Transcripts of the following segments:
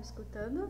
me escutando?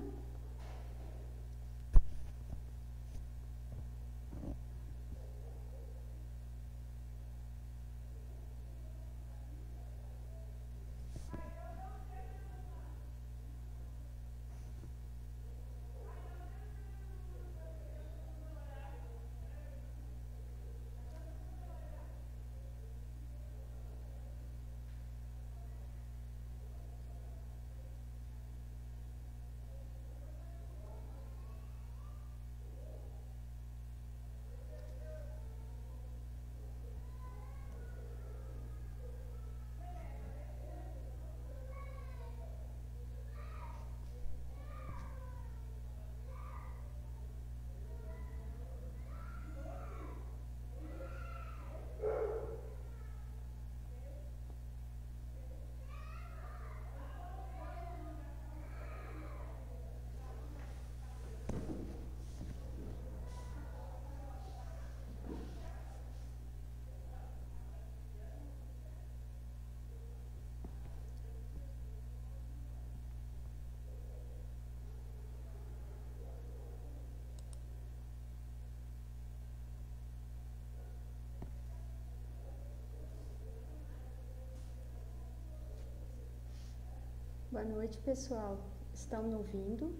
Boa noite, pessoal. Estão me ouvindo?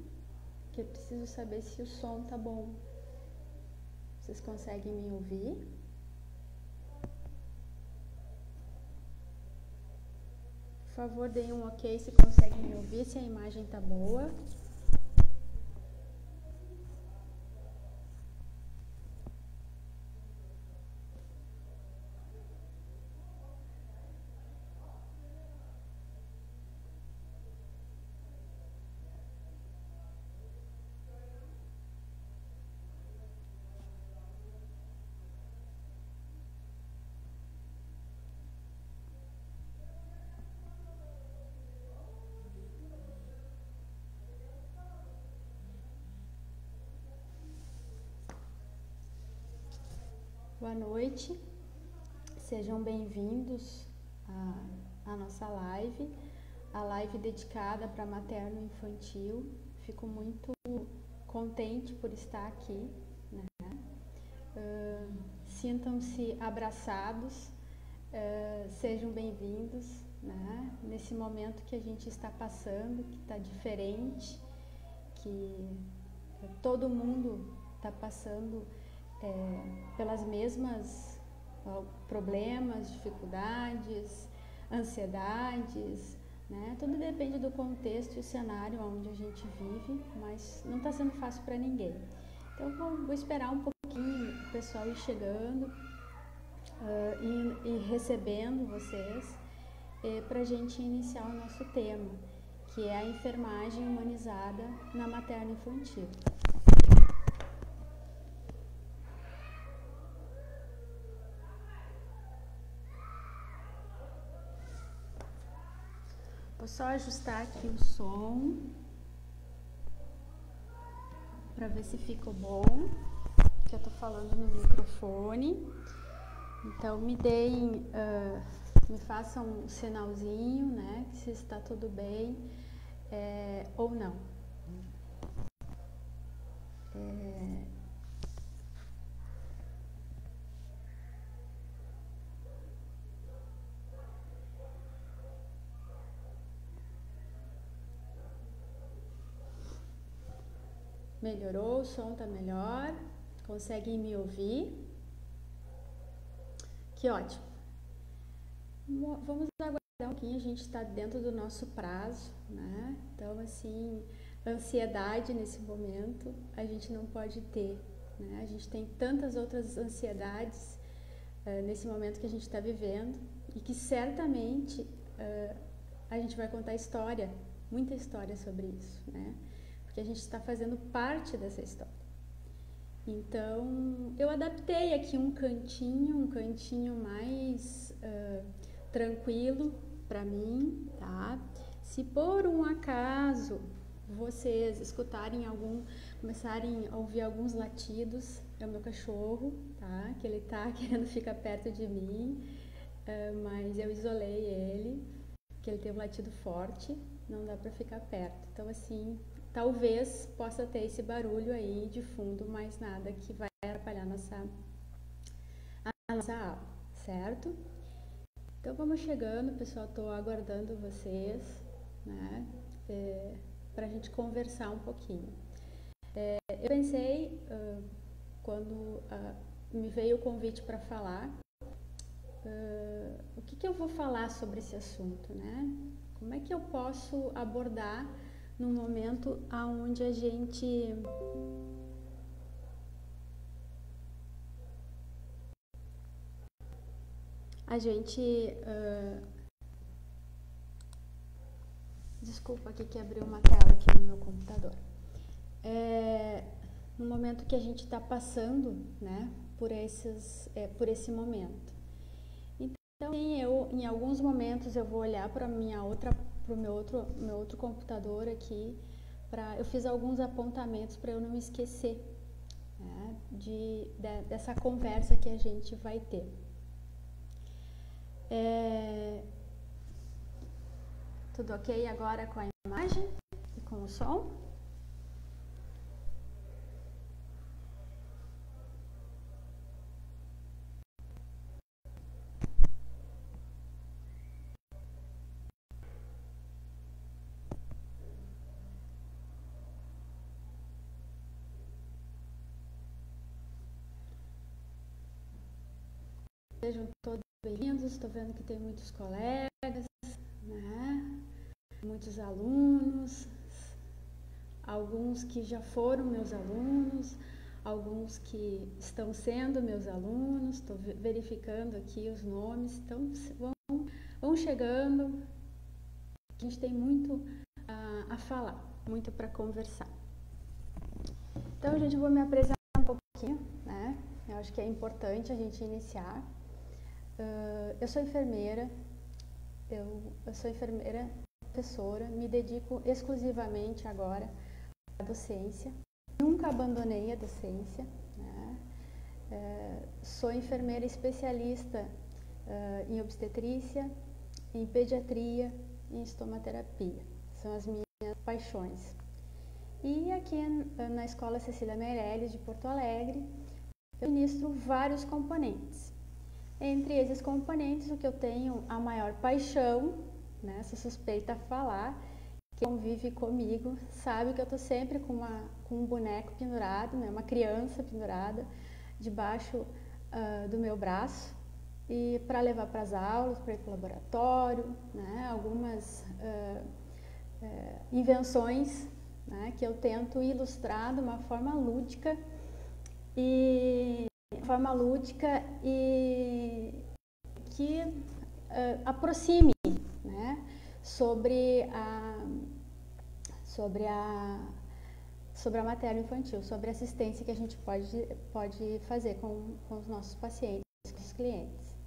Que eu preciso saber se o som tá bom. Vocês conseguem me ouvir? Por favor, deem um ok se conseguem me ouvir, se a imagem tá boa. Boa noite, sejam bem-vindos à nossa live, a live dedicada para materno-infantil. Fico muito contente por estar aqui, né? Sintam-se abraçados, sejam bem-vindos, né? Nesse momento que a gente está passando, que está diferente, que todo mundo está passando pelas mesmas problemas, dificuldades, ansiedades, né? Tudo depende do contexto e o cenário onde a gente vive, mas não está sendo fácil para ninguém. Então vou esperar um pouquinho o pessoal ir chegando e recebendo vocês para a gente iniciar o nosso tema, que é a enfermagem humanizada na materno-infantil. Vou só ajustar aqui o som para ver se ficou bom, que eu tô falando no microfone. Então me deem, me façam um sinalzinho, né, se está tudo bem ou não. Melhorou? O som tá melhor? Conseguem me ouvir? Que ótimo! Vamos aguardar um pouquinho, a gente está dentro do nosso prazo, né? Então, assim, ansiedade nesse momento a gente não pode ter, né? A gente tem tantas outras ansiedades nesse momento que a gente está vivendo e que certamente a gente vai contar história, muita história sobre isso, né? Porque a gente está fazendo parte dessa história. Então, eu adaptei aqui um cantinho mais tranquilo para mim, tá? Se por um acaso vocês escutarem começarem a ouvir alguns latidos, é o meu cachorro, tá? Que ele tá querendo ficar perto de mim, mas eu isolei ele, porque ele tem um latido forte, não dá para ficar perto. Então, assim, talvez possa ter esse barulho aí de fundo, mas nada que vai atrapalhar a nossa aula, certo? Então, vamos chegando, pessoal, estou aguardando vocês, né, para a gente conversar um pouquinho. Eu pensei, quando me veio o convite para falar, o que eu vou falar sobre esse assunto, né? Como é que eu posso abordar num momento onde a gente desculpa aqui que abriu uma tela aqui no meu computador. No momento que a gente está passando, né, por esse momento. Então, em alguns momentos eu vou olhar para o meu outro computador aqui, eu fiz alguns apontamentos para eu não esquecer, né, dessa conversa que a gente vai ter. Tudo ok agora com a imagem e com o som? Sejam todos bem-vindos, estou vendo que tem muitos colegas, né? Muitos alunos, alguns que já foram meus alunos, alguns que estão sendo meus alunos, estou verificando aqui os nomes, então vão chegando, a gente tem muito a falar, muito para conversar. Então, gente, eu vou me apresentar um pouquinho, né? Eu acho que é importante a gente iniciar. Eu sou enfermeira, professora, me dedico exclusivamente agora à docência, nunca abandonei a docência, né? Sou enfermeira especialista em obstetrícia, em pediatria e em estomaterapia, são as minhas paixões. E aqui na Escola Cecília Meirelles de Porto Alegre, eu ministro vários componentes. Entre esses componentes, o que eu tenho a maior paixão, né, sou suspeita a falar, quem convive comigo sabe que eu estou sempre com um boneco pendurado, né, uma criança pendurada debaixo do meu braço, e para levar para as aulas, para ir para o laboratório, né, algumas invenções, né, que eu tento ilustrar de uma forma lúdica e que aproxime, né, sobre a materno-infantil, sobre a assistência que a gente pode fazer com os nossos pacientes, com os clientes.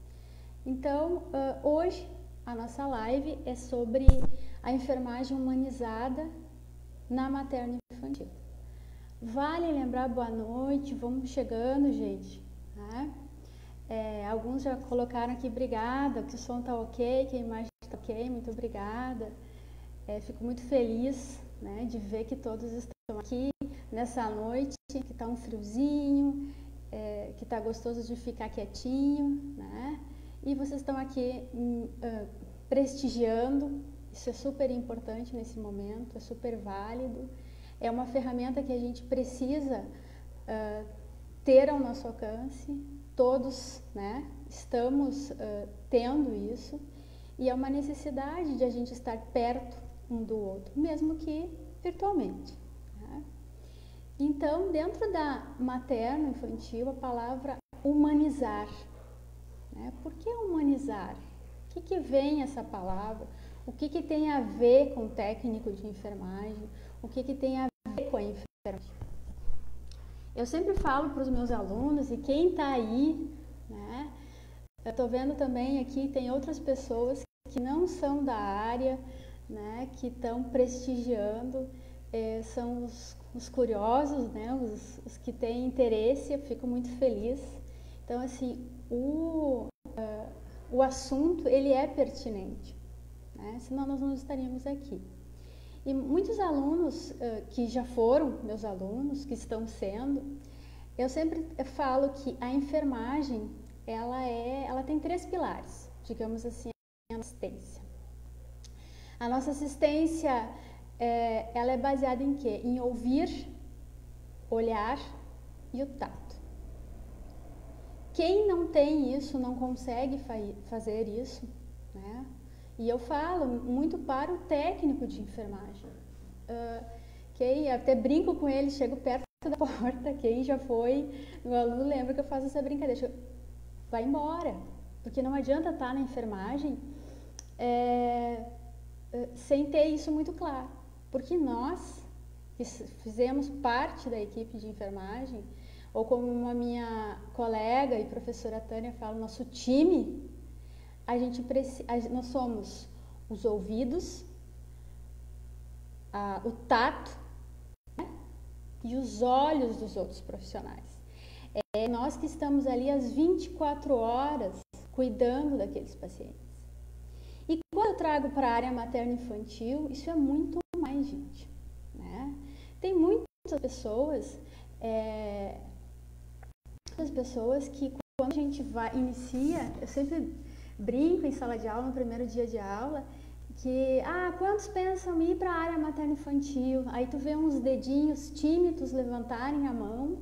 Então, hoje a nossa live é sobre a enfermagem humanizada na materno-infantil. Vale lembrar, boa noite, vamos chegando, gente, né? Alguns já colocaram aqui, obrigada, que o som tá ok, que a imagem tá ok, muito obrigada. Fico muito feliz, né, de ver que todos estão aqui nessa noite, que tá um friozinho, que tá gostoso de ficar quietinho, né? E vocês estão aqui prestigiando, isso é super importante nesse momento, é super válido. É uma ferramenta que a gente precisa ter ao nosso alcance, todos, né, estamos tendo isso, e é uma necessidade de a gente estar perto um do outro, mesmo que virtualmente, né? Então, dentro da materno-infantil, a palavra humanizar, né? Por que humanizar? O que vem essa palavra? O que tem a ver com o técnico de enfermagem? O que tem a ver com a enfermagem? Eu sempre falo para os meus alunos, e quem está aí, né? Eu estou vendo também aqui, tem outras pessoas que não são da área, né? Que estão prestigiando, são os curiosos, né? Os que têm interesse, eu fico muito feliz. Então, assim, o assunto, ele é pertinente, né? Senão nós não estaríamos aqui. E muitos alunos que já foram meus alunos, que estão sendo, eu sempre falo que a enfermagem, ela tem 3 pilares, digamos assim, a assistência. A nossa assistência, ela é baseada em quê? Em ouvir, olhar e o tato. Quem não tem isso, não consegue fazer isso, né? E eu falo muito para o técnico de enfermagem. Quem até brinco com ele, chego perto da porta, quem já foi, meu aluno lembra que eu faço essa brincadeira, vai embora, porque não adianta estar na enfermagem sem ter isso muito claro, porque nós que fizemos parte da equipe de enfermagem, ou como a minha colega e professora Tânia fala, nosso time, nós somos os ouvidos, o tato, né? E os olhos dos outros profissionais. Nós que estamos ali às 24 horas cuidando daqueles pacientes. E quando eu trago para a área materno-infantil, isso é muito mais, gente, né? Tem muitas pessoas que quando a gente inicia, eu sempre brinco em sala de aula, no primeiro dia de aula, que, quantos pensam em ir para a área materno-infantil? Aí tu vê uns dedinhos tímidos levantarem a mão,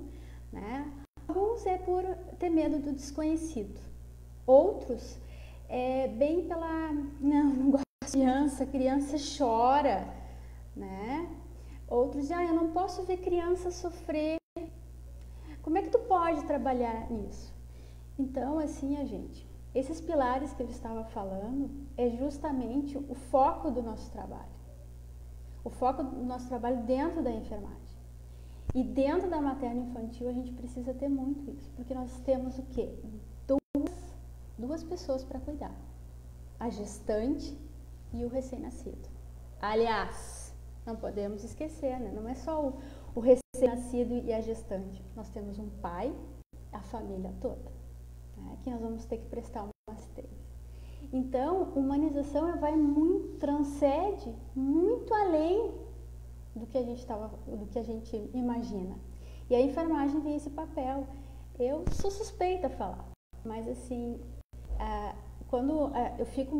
né? Alguns é por ter medo do desconhecido. Outros bem pela, não gosto de criança chora, né? Outros, eu não posso ver criança sofrer. Como é que tu pode trabalhar nisso? Então, assim, gente, esses pilares que eu estava falando é justamente o foco do nosso trabalho. O foco do nosso trabalho dentro da enfermagem. E dentro da materno-infantil a gente precisa ter muito isso, porque nós temos o quê? Duas pessoas para cuidar. A gestante e o recém-nascido. Aliás, não podemos esquecer, né? Não é só o recém-nascido e a gestante. Nós temos um pai, a família toda, né? Que nós vamos ter que prestar uma assistência. Então, humanização transcende muito além do que a gente imagina. E a enfermagem tem esse papel. Eu sou suspeita a falar, mas assim, quando eu fico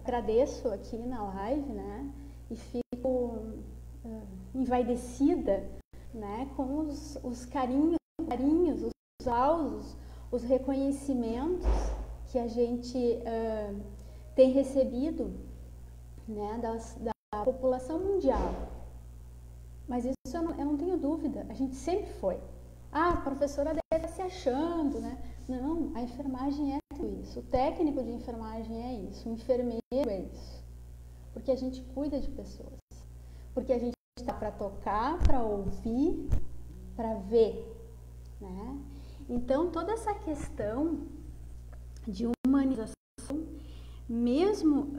agradeço aqui na live, né? E fico envaidecida, né? Com os carinhos, os aplausos, os reconhecimentos que a gente tem recebido, né? Da população mundial. Mas isso eu não tenho dúvida, a gente sempre foi. A professora deve estar se achando, né? Não, a enfermagem é tudo isso, o técnico de enfermagem é isso, o enfermeiro é isso. Porque a gente cuida de pessoas, porque a gente está para tocar, para ouvir, para ver, né? Então, toda essa questão de humanização, mesmo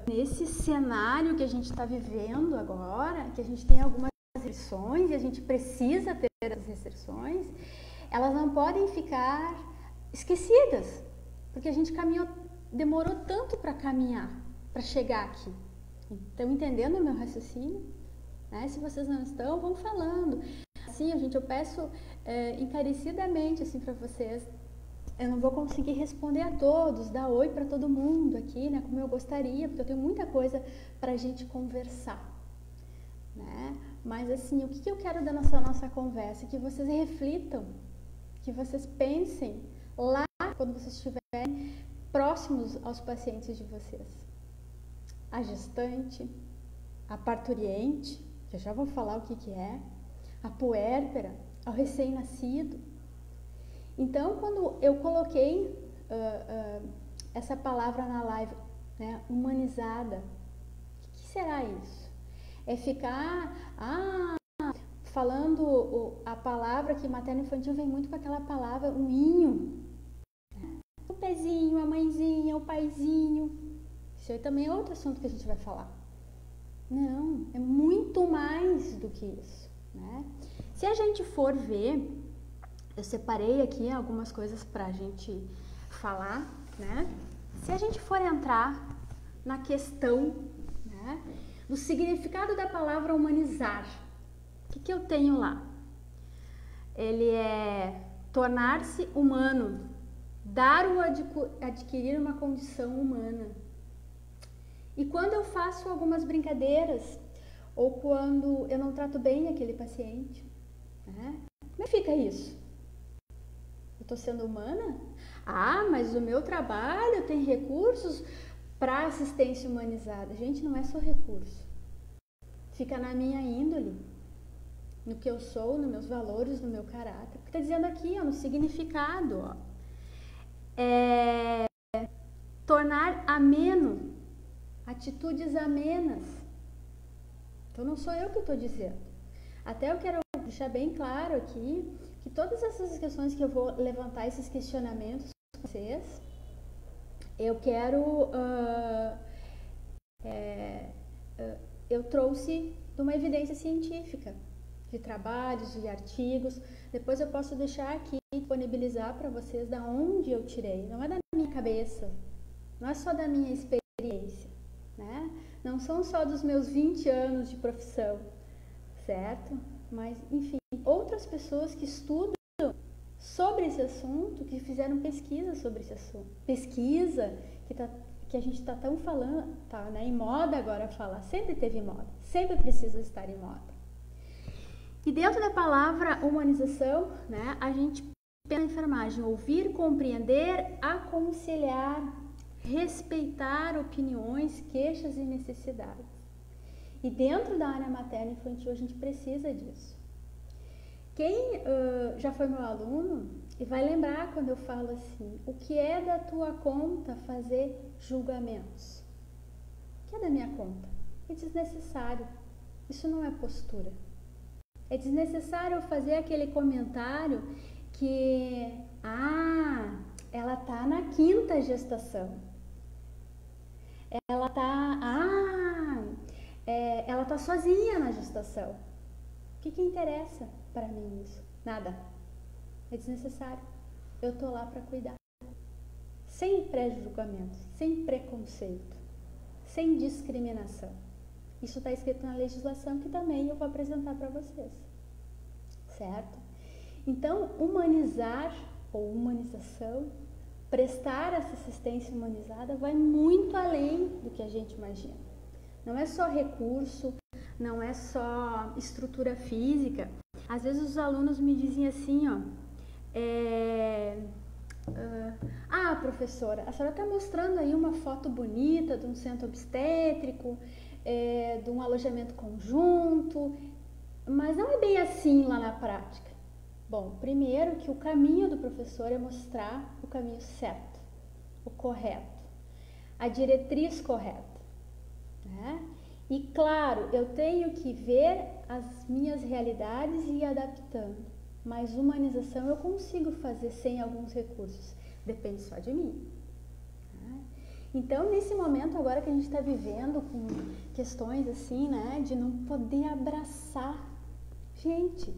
nesse cenário que a gente está vivendo agora, que a gente tem algumas restrições e a gente precisa ter as restrições, elas não podem ficar esquecidas, porque a gente demorou tanto para caminhar, para chegar aqui. Estão entendendo o meu raciocínio? Né? Se vocês não estão, vão falando. Assim, gente, eu peço encarecidamente assim, para vocês. Eu não vou conseguir responder a todos, dar oi para todo mundo aqui, né, como eu gostaria, porque eu tenho muita coisa para a gente conversar, né? Mas assim, o que eu quero da nossa conversa? Que vocês reflitam, que vocês pensem lá quando vocês estiverem próximos aos pacientes de vocês. A gestante, a parturiente, que eu já vou falar o que é, a puérpera, ao recém-nascido. Então, quando eu coloquei essa palavra na live, né, humanizada, o que será isso? É ficar falando a palavra que materno-infantil vem muito com aquela palavra, o inho. O pezinho, a mãezinha, o paizinho. Isso aí também é outro assunto que a gente vai falar. Não, é muito mais do que isso, né? Se a gente for ver, eu separei aqui algumas coisas para a gente falar, né? Se a gente for entrar na questão, né, do significado da palavra humanizar. O que eu tenho lá? Ele é tornar-se humano, dar ou adquirir uma condição humana. E quando eu faço algumas brincadeiras, ou quando eu não trato bem aquele paciente, né? Como é que fica isso? Eu estou sendo humana? Ah, mas o meu trabalho tem recursos para assistência humanizada. Gente, não é só recurso. Fica na minha índole, no que eu sou, nos meus valores, no meu caráter. Porque está dizendo aqui, ó, no significado, ó, tornar ameno, atitudes amenas. Então não sou eu que estou dizendo. Até eu quero deixar bem claro aqui que todas essas questões que eu vou levantar, esses questionamentos com vocês, eu quero, eu trouxe de uma evidência científica, de trabalhos, de artigos. Depois eu posso deixar aqui, disponibilizar para vocês da onde eu tirei. Não é da minha cabeça, não é só da minha experiência, né? Não são só dos meus 20 anos de profissão, certo? Mas, enfim, outras pessoas que estudam sobre esse assunto, que fizeram pesquisa sobre esse assunto. Pesquisa que a gente está tão falando, tá, né, em moda agora falar. Sempre teve moda, sempre precisa estar em moda. E dentro da palavra humanização, né, a gente pensa na enfermagem, ouvir, compreender, aconselhar, respeitar opiniões, queixas e necessidades. E dentro da área materna e infantil a gente precisa disso. Quem já foi meu aluno e vai lembrar quando eu falo assim, o que é da tua conta fazer julgamentos? O que é da minha conta? É desnecessário. Isso não é postura. É desnecessário eu fazer aquele comentário que, ela tá na 5ª gestação. Ela tá sozinha na gestação. O que interessa para mim isso? Nada. É desnecessário. Eu tô lá para cuidar. Sem pré-julgamento, sem preconceito, sem discriminação. Isso está escrito na legislação que também eu vou apresentar para vocês. Certo? Então, humanizar ou humanização, prestar essa assistência humanizada vai muito além do que a gente imagina. Não é só recurso, não é só estrutura física. Às vezes os alunos me dizem assim, ó, professora, a senhora está mostrando aí uma foto bonita de um centro obstétrico, de um alojamento conjunto, mas não é bem assim lá na prática. Bom, primeiro que o caminho do professor é mostrar o caminho certo, o correto, a diretriz correta, né? E claro, eu tenho que ver as minhas realidades e ir adaptando, mas humanização eu consigo fazer sem alguns recursos, depende só de mim. Então, nesse momento agora que a gente está vivendo com questões assim, né, de não poder abraçar, gente,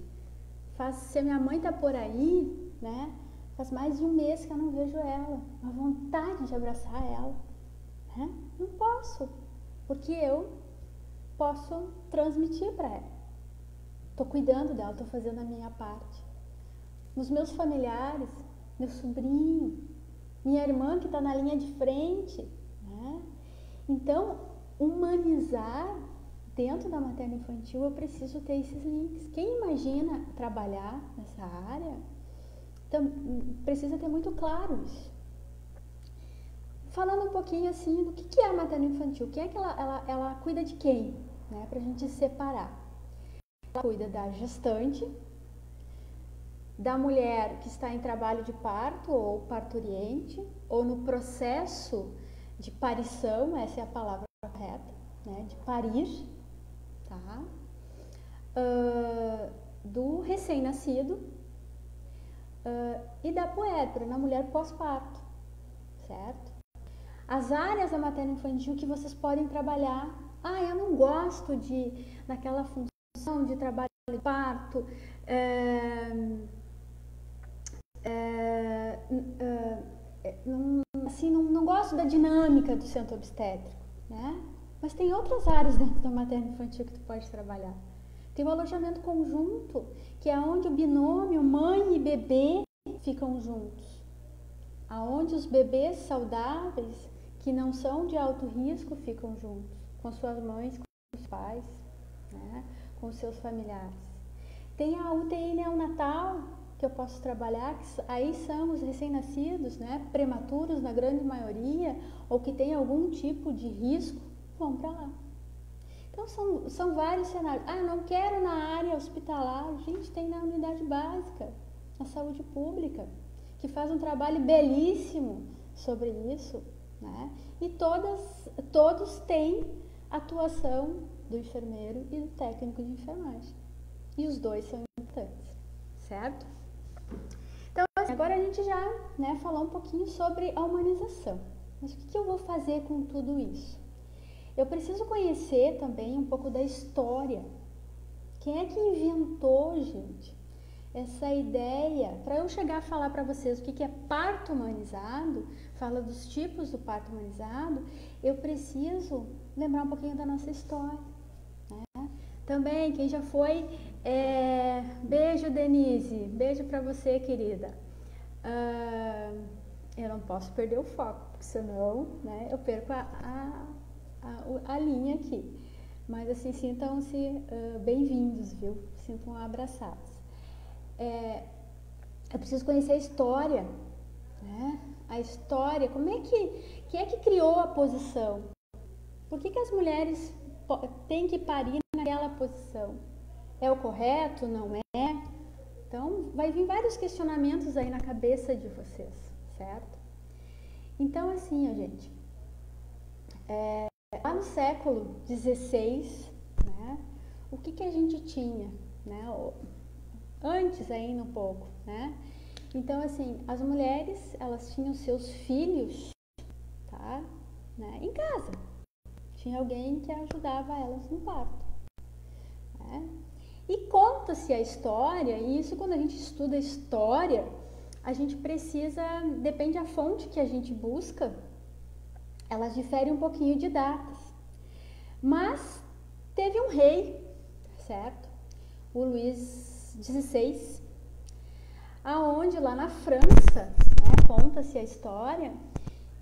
se a minha mãe tá por aí, né, faz mais de um mês que eu não vejo ela, a vontade de abraçar ela, né, não posso, porque eu posso transmitir para ela, tô cuidando dela, tô fazendo a minha parte. Nos meus familiares, meu sobrinho, minha irmã que está na linha de frente, né? Então, humanizar dentro da materna infantil, eu preciso ter esses links. Quem imagina trabalhar nessa área, precisa ter muito claro isso. Falando um pouquinho assim do que é a materna infantil, quem é que ela cuida de quem, né? Para a gente separar. Ela cuida da gestante, da mulher que está em trabalho de parto ou parturiente, ou no processo de parição, essa é a palavra correta, né? De parir, tá? Do recém-nascido e da puérpera, na mulher pós-parto, certo? As áreas da materna infantil que vocês podem trabalhar. Eu não gosto daquela função de trabalho de parto, não gosto da dinâmica do centro obstétrico, né? Mas tem outras áreas dentro da materno-infantil que tu pode trabalhar. Tem o alojamento conjunto, que é onde o binômio mãe e bebê ficam juntos. Aonde os bebês saudáveis, que não são de alto risco, ficam juntos. Com suas mães, com os pais, né? Com os seus familiares. Tem a UTI neonatal, que eu posso trabalhar, que aí são os recém-nascidos, né? Prematuros na grande maioria, ou que tem algum tipo de risco, vão para lá. Então são vários cenários. Ah, não quero na área hospitalar. Gente, tem na unidade básica, na saúde pública, que faz um trabalho belíssimo sobre isso, né? E todos têm atuação do enfermeiro e do técnico de enfermagem. E os dois são importantes, certo? Então, agora a gente já, né, falou um pouquinho sobre a humanização. Mas o que eu vou fazer com tudo isso? Eu preciso conhecer também um pouco da história. Quem é que inventou, gente, essa ideia? Para eu chegar a falar para vocês o que é parto humanizado, fala dos tipos do parto humanizado, eu preciso lembrar um pouquinho da nossa história, né? Também, quem já foi, beijo, Denise, beijo para você, querida. Eu não posso perder o foco, porque senão, né, eu perco a linha aqui. Mas assim, sintam-se bem-vindos, viu? Sintam abraçados. Eu preciso conhecer a história, né? A história, quem é que criou a posição? Por que as mulheres têm que parir naquela posição? É o correto? Não é? Então, vai vir vários questionamentos aí na cabeça de vocês, certo? Então, assim, gente, lá no século XVI, né, o que a gente tinha, né, antes ainda um pouco, né? Então, assim, as mulheres, elas tinham seus filhos, tá, né, em casa. Tinha alguém que ajudava elas no parto, né? E conta-se a história, e isso quando a gente estuda história, a gente precisa, depende da fonte que a gente busca, elas diferem um pouquinho de datas. Mas teve um rei, certo? O Luís XVI, aonde lá na França, né, conta-se a história,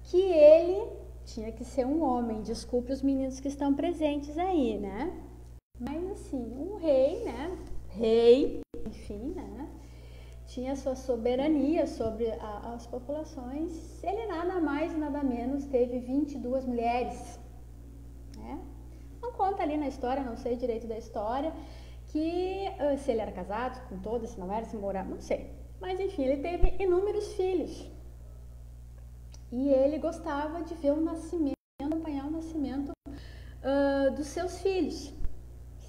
que ele tinha que ser um homem. Desculpe os meninos que estão presentes aí, né? Mas assim, um rei, né? Rei, enfim, né? Tinha sua soberania sobre as populações. Ele nada mais, nada menos, teve 22 mulheres, né? Não conta ali na história, não sei direito da história, que se ele era casado com todas, se não era, se morava, não sei. Mas enfim, ele teve inúmeros filhos. E ele gostava de ver o nascimento, acompanhar o nascimento dos seus filhos,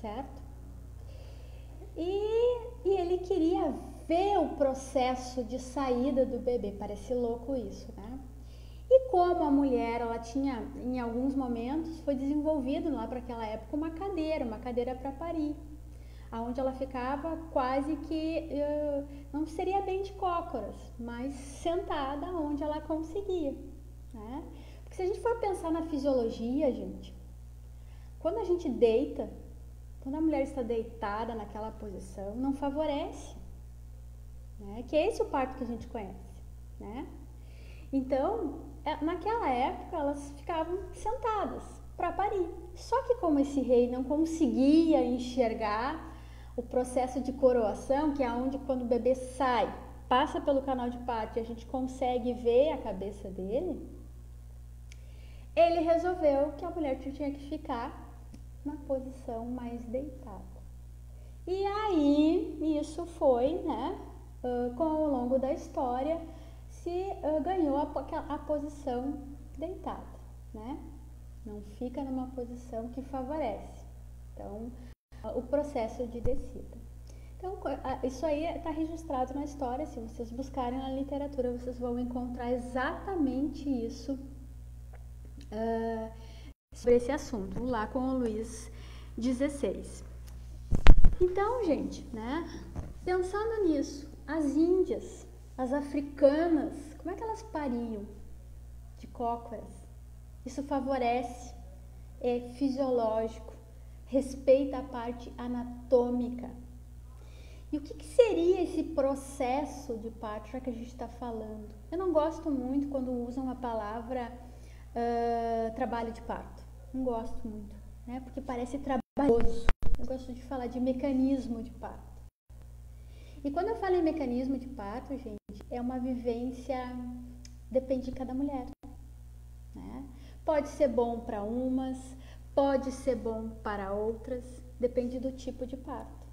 certo? E ele queria ver o processo de saída do bebê. Parece louco isso, né? E como a mulher, ela tinha, em alguns momentos, foi desenvolvido lá para aquela época uma cadeira para parir, onde ela ficava quase que, não seria bem de cócoras, mas sentada onde ela conseguia, né? Porque se a gente for pensar na fisiologia, gente, quando a gente deita, quando a mulher está deitada naquela posição, não favorece, né? Que é esse o parto que a gente conhece, né? Então, naquela época, elas ficavam sentadas para parir. Só que como esse rei não conseguia enxergar o processo de coroação, que é onde quando o bebê sai, passa pelo canal de parto e a gente consegue ver a cabeça dele, ele resolveu que a mulher tinha que ficar na posição mais deitada. E aí, isso foi, né, com o longo da história, se ganhou a posição deitada, né? Não fica numa posição que favorece. Então, o processo de descida. Então, isso aí está registrado na história. Se vocês buscarem na literatura, vocês vão encontrar exatamente isso sobre esse assunto, lá com o Luís XVI. Então, gente, né, pensando nisso, as índias, as africanas, como é que elas pariam de cócoras? Isso favorece é fisiológico, respeita a parte anatômica. E o que seria esse processo de parto, já que a gente está falando? Eu não gosto muito quando usam a palavra trabalho de parto. Não gosto muito, né? Porque parece trabalhoso. Eu gosto de falar de mecanismo de parto. E quando eu falo em mecanismo de parto, gente, é uma vivência, depende de cada mulher, né? Pode ser bom para umas, pode ser bom para outras, depende do tipo de parto.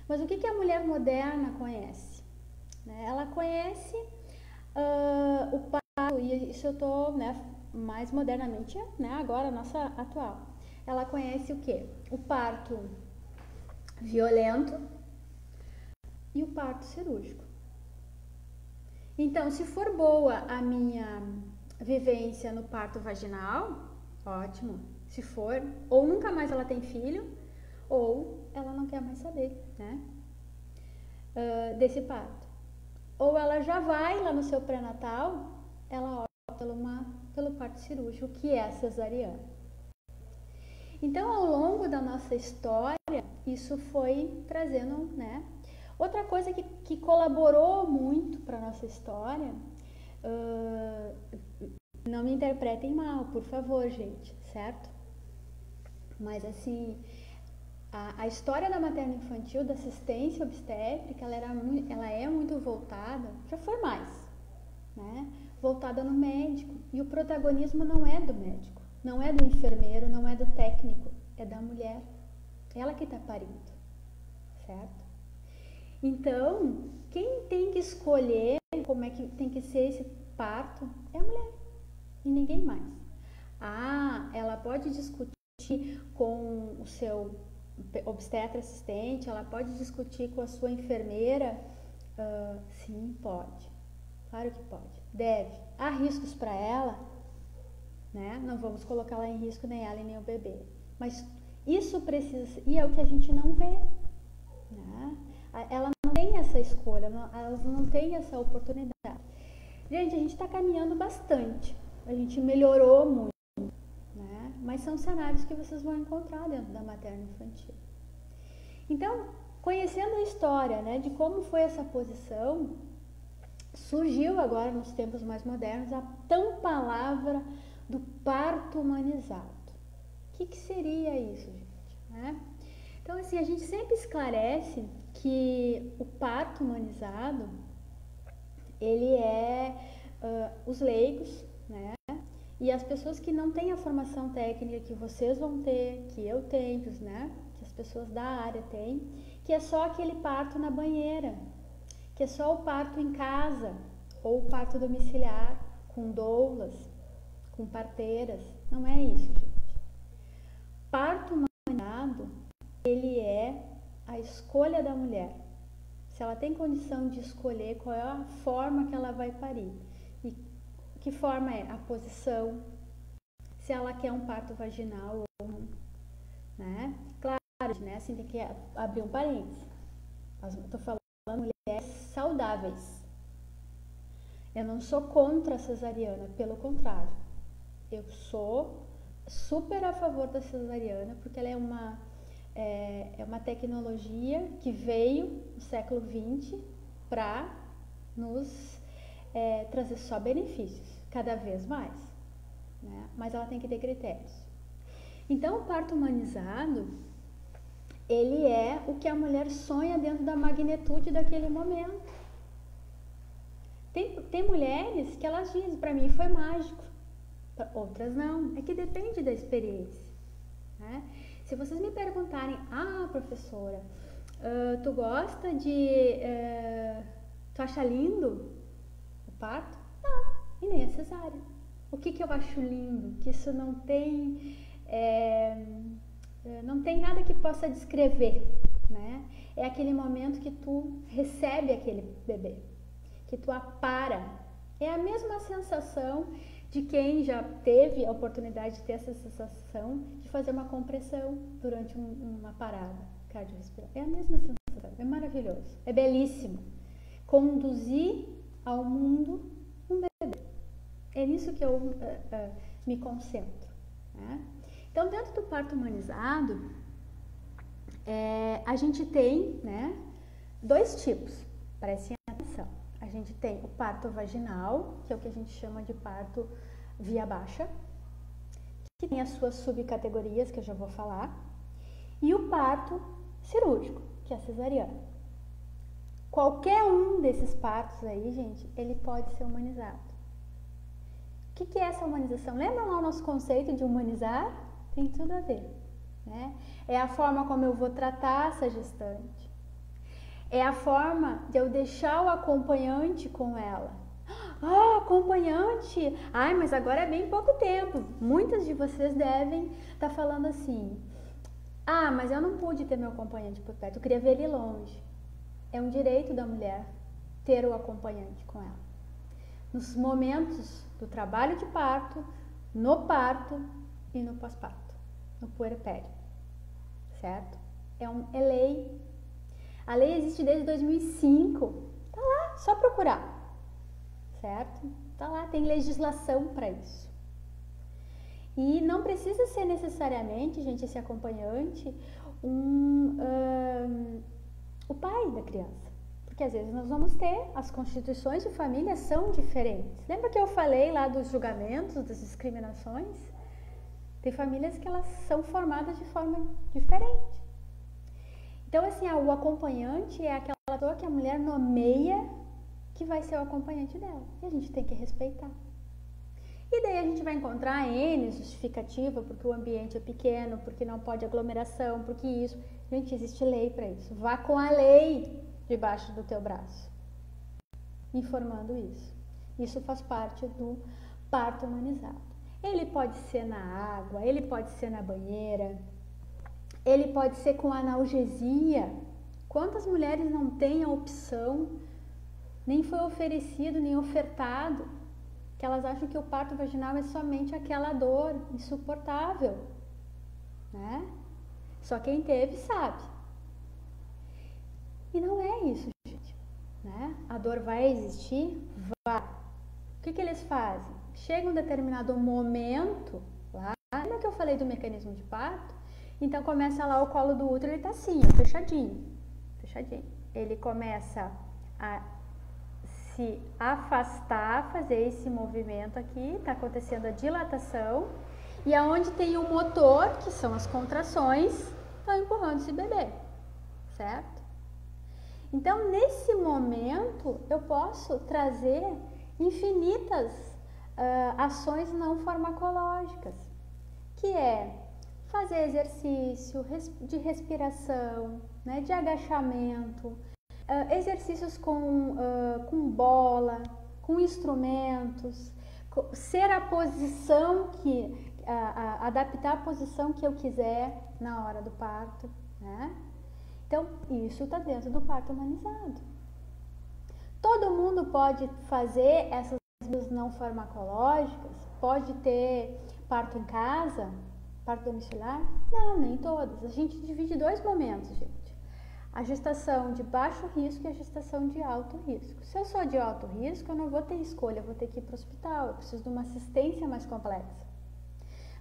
Mas o que a mulher moderna conhece? Ela conhece o parto, e isso eu estou, mais modernamente, agora, nossa atual. Ela conhece o quê? O parto violento e o parto cirúrgico. Então, se for boa a minha vivência no parto vaginal, ótimo. Se for, ou nunca mais ela tem filho, ou ela não quer mais saber, né, desse parto. Ou ela já vai lá no seu pré-natal, ela opta pelo parto cirúrgico, que é a cesariana. Então, ao longo da nossa história, isso foi trazendo, né? Outra coisa que colaborou muito para a nossa história, não me interpretem mal, por favor, gente, certo? Mas assim, a história da materno-infantil, da assistência obstétrica, ela é muito voltada, já foi mais, né? Voltada no médico. E o protagonismo não é do médico, não é do enfermeiro, não é do técnico, é da mulher. Ela que está parindo, certo? Então, quem tem que escolher como é que tem que ser esse parto é a mulher e ninguém mais. Ela pode discutir com o seu obstetra assistente, ela pode discutir com a sua enfermeira? Sim, pode. Claro que pode. Deve. Há riscos para ela, né? Não vamos colocá-la em risco, nem ela e nem o bebê. Mas isso precisa, e é o que a gente não vê, né? Ela não tem essa escolha, elas não têm essa oportunidade. Gente, a gente está caminhando bastante, a gente melhorou muito, né? Mas são cenários que vocês vão encontrar dentro da materno-infantil. Então, conhecendo a história, né, de como foi essa posição, surgiu agora nos tempos mais modernos a tão palavra do parto humanizado. O que seria isso, gente? Né? Então, assim, a gente sempre esclarece que o parto humanizado, ele é os leigos, né? E as pessoas que não têm a formação técnica que vocês vão ter, que eu tenho, né? Que as pessoas da área têm, que é só aquele parto na banheira, que é só o parto em casa, ou o parto domiciliar, com doulas, com parteiras. Não é isso, gente. Parto humanizado, ele é a escolha da mulher. Se ela tem condição de escolher qual é a forma que ela vai parir. E que forma é? A posição. Se ela quer um parto vaginal ou não, né? Claro, né? Assim, tem que abrir um parênteses. Estou falando de mulheres saudáveis. Eu não sou contra a cesariana, pelo contrário. Eu sou super a favor da cesariana, porque ela é uma tecnologia que veio no século XX para nos trazer só benefícios, cada vez mais, né? Mas ela tem que ter critérios. Então, o parto humanizado, ele é o que a mulher sonha dentro da magnitude daquele momento. Tem mulheres que elas dizem, para mim foi mágico, outras não, é que depende da experiência, né? Se vocês me perguntarem, professora, tu gosta tu acha lindo o parto? Não, e nem a cesárea. O que eu acho lindo? Que isso não tem nada que possa descrever, né? É aquele momento que tu recebe aquele bebê, que tu apara. É a mesma sensação de quem já teve a oportunidade de ter essa sensação de fazer uma compressão durante uma parada cardiorrespiratória. É a mesma sensação, é maravilhoso, é belíssimo. Conduzir ao mundo um bebê. É nisso que eu me concentro, né? Então, dentro do parto humanizado, a gente tem, né, 2 tipos, prestem atenção. A gente tem o parto vaginal, que é o que a gente chama de parto via baixa, que tem as suas subcategorias, que eu já vou falar, e o parto cirúrgico, que é a cesariana. Qualquer um desses partos aí, gente, ele pode ser humanizado. O que é essa humanização? Lembra lá o nosso conceito de humanizar? Tem tudo a ver, né? É a forma como eu vou tratar essa gestante. É a forma de eu deixar o acompanhante com ela. Ah, acompanhante! Ai, mas agora é bem pouco tempo. Muitas de vocês devem estar falando assim: ah, mas eu não pude ter meu acompanhante por perto, eu queria ver ele longe. É um direito da mulher ter o acompanhante com ela. Nos momentos do trabalho de parto, no parto e no pós-parto, no puerpério, certo? É lei. A lei existe desde 2005. Tá lá, só procurar, certo? Tá lá, tem legislação para isso. E não precisa ser necessariamente, gente, esse acompanhante, o pai da criança. Porque às vezes nós vamos ter, as constituições de família são diferentes. Lembra que eu falei lá dos julgamentos, das discriminações? Tem famílias que elas são formadas de forma diferente. Então, assim, o acompanhante é aquela pessoa que a mulher nomeia que vai ser o acompanhante dela. E a gente tem que respeitar. E daí a gente vai encontrar N justificativa, porque o ambiente é pequeno, porque não pode aglomeração, porque isso. Gente, existe lei para isso. Vá com a lei debaixo do teu braço, informando isso. Isso faz parte do parto humanizado. Ele pode ser na água, ele pode ser na banheira, ele pode ser com analgesia. Quantas mulheres não têm a opção, nem foi oferecido, nem ofertado, que elas acham que o parto vaginal é somente aquela dor insuportável, né? Só quem teve sabe. E não é isso, gente, né? A dor vai existir? Vai. O que eles fazem? Chega um determinado momento, lá, lembra que eu falei do mecanismo de parto? Então começa lá o colo do útero, ele tá assim, ó, fechadinho. Ele começa a se afastar, fazer esse movimento aqui, tá acontecendo a dilatação, e aonde tem o motor, que são as contrações, estão empurrando esse bebê, certo? Então, nesse momento, eu posso trazer infinitas ações não farmacológicas, que é fazer exercício de respiração, né, de agachamento, exercícios com bola, com instrumentos, ser a posição adaptar a posição que eu quiser na hora do parto, né? Então, isso está dentro do parto humanizado. Todo mundo pode fazer essas medidas não farmacológicas? Pode ter parto em casa? Parto domiciliar? Não, nem todas. A gente divide 2 momentos, gente. A gestação de baixo risco e a gestação de alto risco. Se eu sou de alto risco, eu não vou ter escolha, eu vou ter que ir para o hospital, eu preciso de uma assistência mais complexa.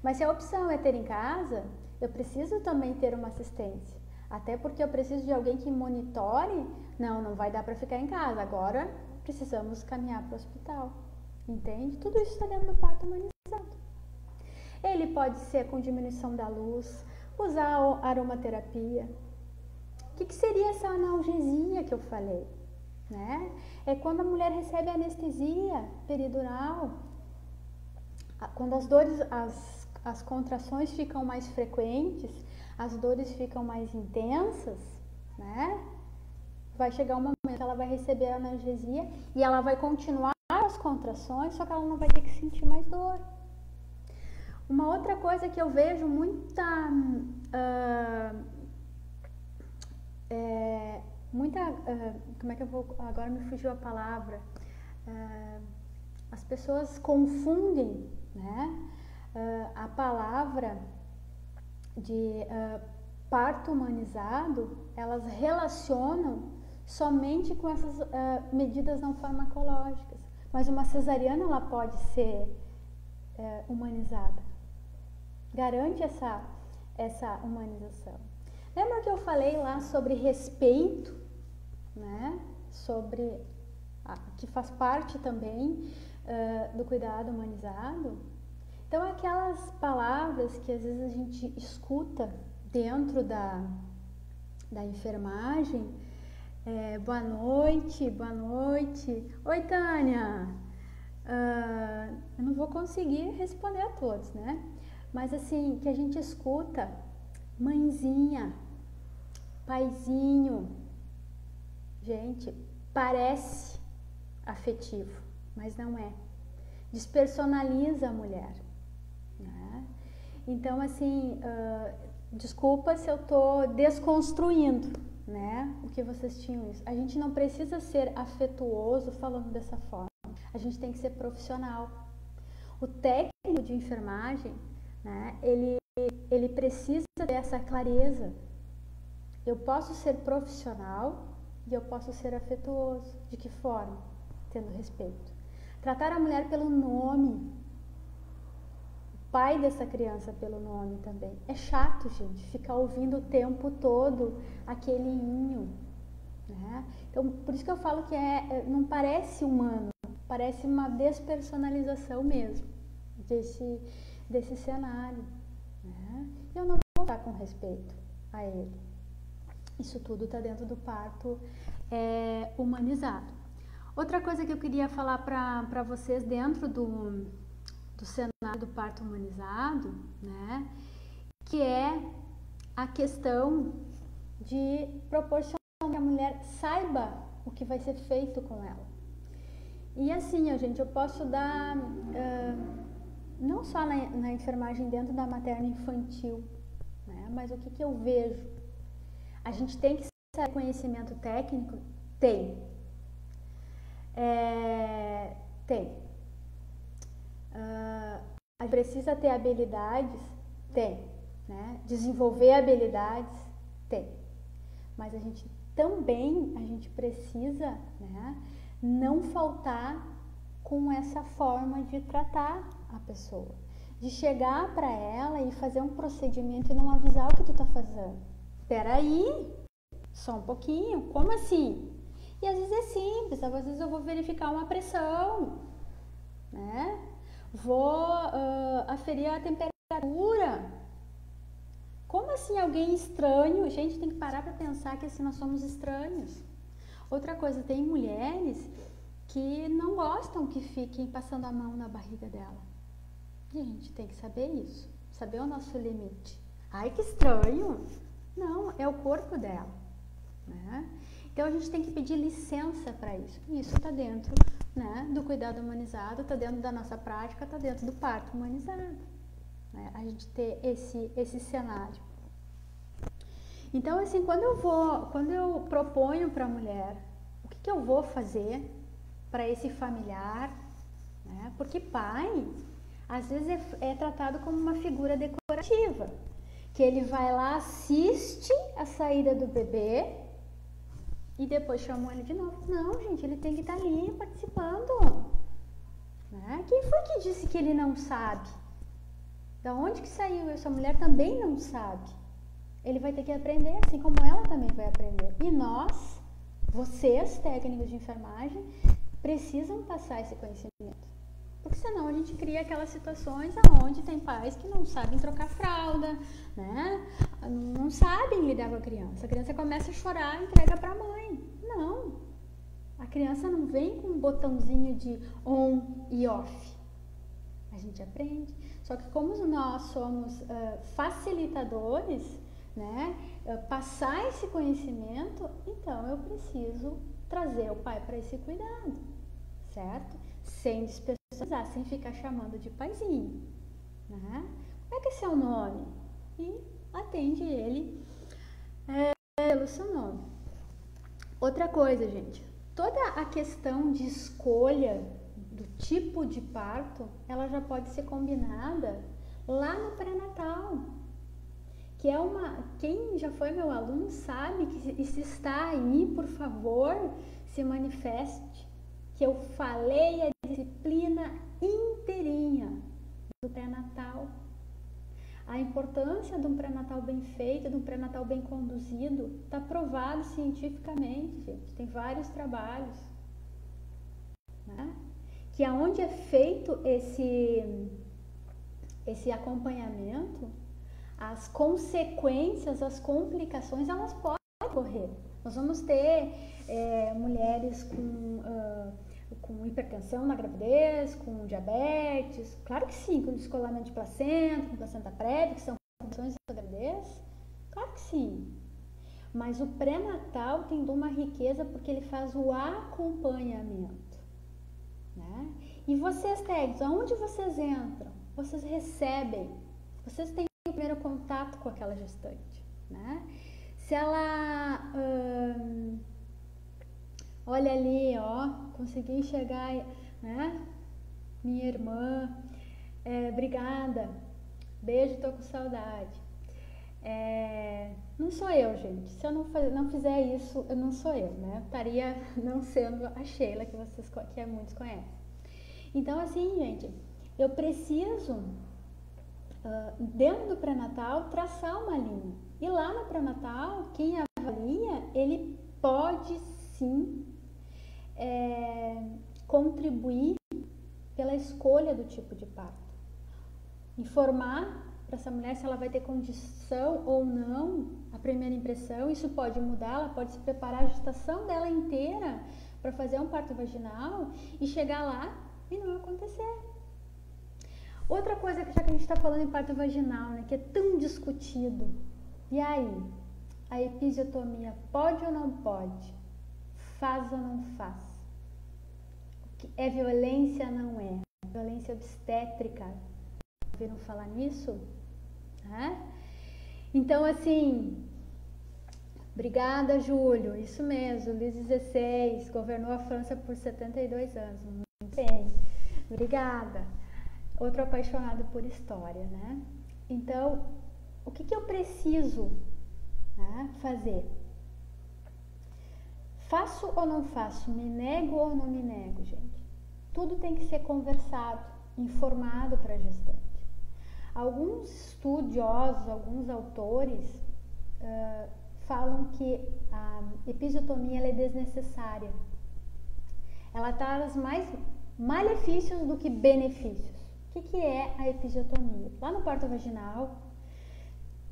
Mas se a opção é ter em casa, eu preciso também ter uma assistência. Até porque eu preciso de alguém que monitore. Não vai dar para ficar em casa, agora precisamos caminhar para o hospital. Entende? Tudo isso está dentro do parto humanizado. Ele pode ser com diminuição da luz, usar aromaterapia. O que seria essa analgesia que eu falei? Né? É quando a mulher recebe anestesia peridural, quando as dores, as contrações ficam mais frequentes, as dores ficam mais intensas, né? Vai chegar um momento que ela vai receber a analgesia e ela vai continuar as contrações, só que ela não vai ter que sentir mais dor. Uma outra coisa que eu vejo como é que eu vou, agora me fugiu a palavra, as pessoas confundem, né, a palavra de parto humanizado, elas relacionam somente com essas medidas não farmacológicas, mas uma cesariana ela pode ser humanizada, garante essa humanização. Lembra que eu falei lá sobre respeito, né? Sobre que faz parte também do cuidado humanizado. Então, aquelas palavras que às vezes a gente escuta dentro da enfermagem, boa noite, oi Tânia, eu não vou conseguir responder a todos, né? Mas assim, que a gente escuta, mãezinha, paizinho, gente, parece afetivo, mas não é. Despersonaliza a mulher, né? Então, assim, desculpa se eu tô desconstruindo, né, o que vocês tinham isso. A gente não precisa ser afetuoso falando dessa forma. A gente tem que ser profissional. O técnico de enfermagem, né, ele precisa ter essa clareza. Eu posso ser profissional e eu posso ser afetuoso. De que forma? Tendo respeito. Tratar a mulher pelo nome. O pai dessa criança pelo nome também. É chato, gente, ficar ouvindo o tempo todo aquele inho, né? Então, por isso que eu falo que não parece humano, parece uma despersonalização mesmo desse cenário, né? E eu não vou estar com respeito a ele. Isso tudo está dentro do parto humanizado. Outra coisa que eu queria falar para vocês dentro do cenário do parto humanizado, né, que é a questão de proporcionar que a mulher saiba o que vai ser feito com ela. E assim, gente, eu posso dar, não só na enfermagem dentro da materno infantil, né, mas o que eu vejo? A gente tem que ter conhecimento técnico? Tem. Tem. A gente precisa ter habilidades? Tem. Né? Desenvolver habilidades? Tem. Mas a gente precisa, né, não faltar com essa forma de tratar a pessoa. De chegar para ela e fazer um procedimento e não avisar o que tu tá fazendo. Peraí, só um pouquinho, como assim? E às vezes é simples, às vezes eu vou verificar uma pressão, né? Vou aferir a temperatura. Como assim alguém estranho? A gente tem que parar para pensar que assim nós somos estranhos. Outra coisa, tem mulheres que não gostam que fiquem passando a mão na barriga dela. E a gente tem que saber isso, saber o nosso limite. Ai, que estranho! Não, é o corpo dela, né? Então a gente tem que pedir licença para isso. E isso está dentro, né, do cuidado humanizado, está dentro da nossa prática, está dentro do parto humanizado, né? A gente ter esse cenário. Então, assim, quando eu proponho para a mulher o que eu vou fazer para esse familiar, né? Porque pai, às vezes é tratado como uma figura decorativa, que ele vai lá, assiste a saída do bebê e depois chamam ele de novo. Não, gente, ele tem que estar ali participando, né? Quem foi que disse que ele não sabe? Da onde que saiu? Essa mulher também não sabe. Ele vai ter que aprender, assim como ela também vai aprender. E nós, vocês, técnicos de enfermagem, precisam passar esse conhecimento. Porque senão a gente cria aquelas situações onde tem pais que não sabem trocar fralda, né? Não sabem lidar com a criança. A criança começa a chorar e entrega para a mãe. Não. A criança não vem com um botãozinho de on e off. A gente aprende. Só que como nós somos facilitadores, né? Passar esse conhecimento, então eu preciso trazer o pai para esse cuidado, certo? Sem despersonalizar, sem ficar chamando de paizinho, né? Como é que é seu nome? E atende ele pelo seu nome. Outra coisa, gente, toda a questão de escolha do tipo de parto, ela já pode ser combinada lá no pré-natal. Que é quem já foi meu aluno sabe que se está aí, por favor, se manifeste. Que eu falei a disciplina inteirinha do pré-natal. importância de um pré-natal bem feito, de um pré-natal bem conduzido, está provado cientificamente, gente. Tem vários trabalhos, né? Que aonde é feito esse acompanhamento, as consequências, as complicações, elas podem ocorrer. Nós vamos ter mulheres com hipertensão na gravidez, com diabetes, claro que sim, com descolamento de placenta, com placenta prévia, que são condições da gravidez, claro que sim. Mas o pré-natal tem uma riqueza porque ele faz o acompanhamento, né? E vocês, técnicos, aonde vocês entram? Vocês recebem, vocês têm o primeiro contato com aquela gestante, né? Se ela, olha ali, ó, consegui enxergar, né? Minha irmã, obrigada, beijo, tô com saudade. Não sou eu, gente, se eu não fizer isso, eu não sou eu, né? Estaria não sendo a Sheila que muitos conhecem. Então, assim, gente, eu preciso, dentro do pré-natal, traçar uma linha. E lá no pré-natal, quem avalia, ele pode sim contribuir pela escolha do tipo de parto. Informar para essa mulher se ela vai ter condição ou não, a primeira impressão, isso pode mudar, ela pode se preparar a gestação dela inteira para fazer um parto vaginal e chegar lá e não acontecer. Outra coisa que já que a gente está falando em parto vaginal, né, que é tão discutido, e aí? A episiotomia pode ou não pode? Faz ou não faz? O que é violência não é? Violência obstétrica. Ouviram falar nisso? Então, assim, obrigada, Júlio. Isso mesmo, Luís XVI governou a França por 72 anos. Muito bem, obrigada. Outro apaixonado por história, né? Então, o que eu preciso, né, fazer? Faço ou não faço? Me nego ou não me nego, gente? Tudo tem que ser conversado, informado para a gestante. Alguns estudiosos, alguns autores falam que a episiotomia ela é desnecessária. Ela traz mais malefícios do que benefícios. O que é a episiotomia? Lá no parto vaginal,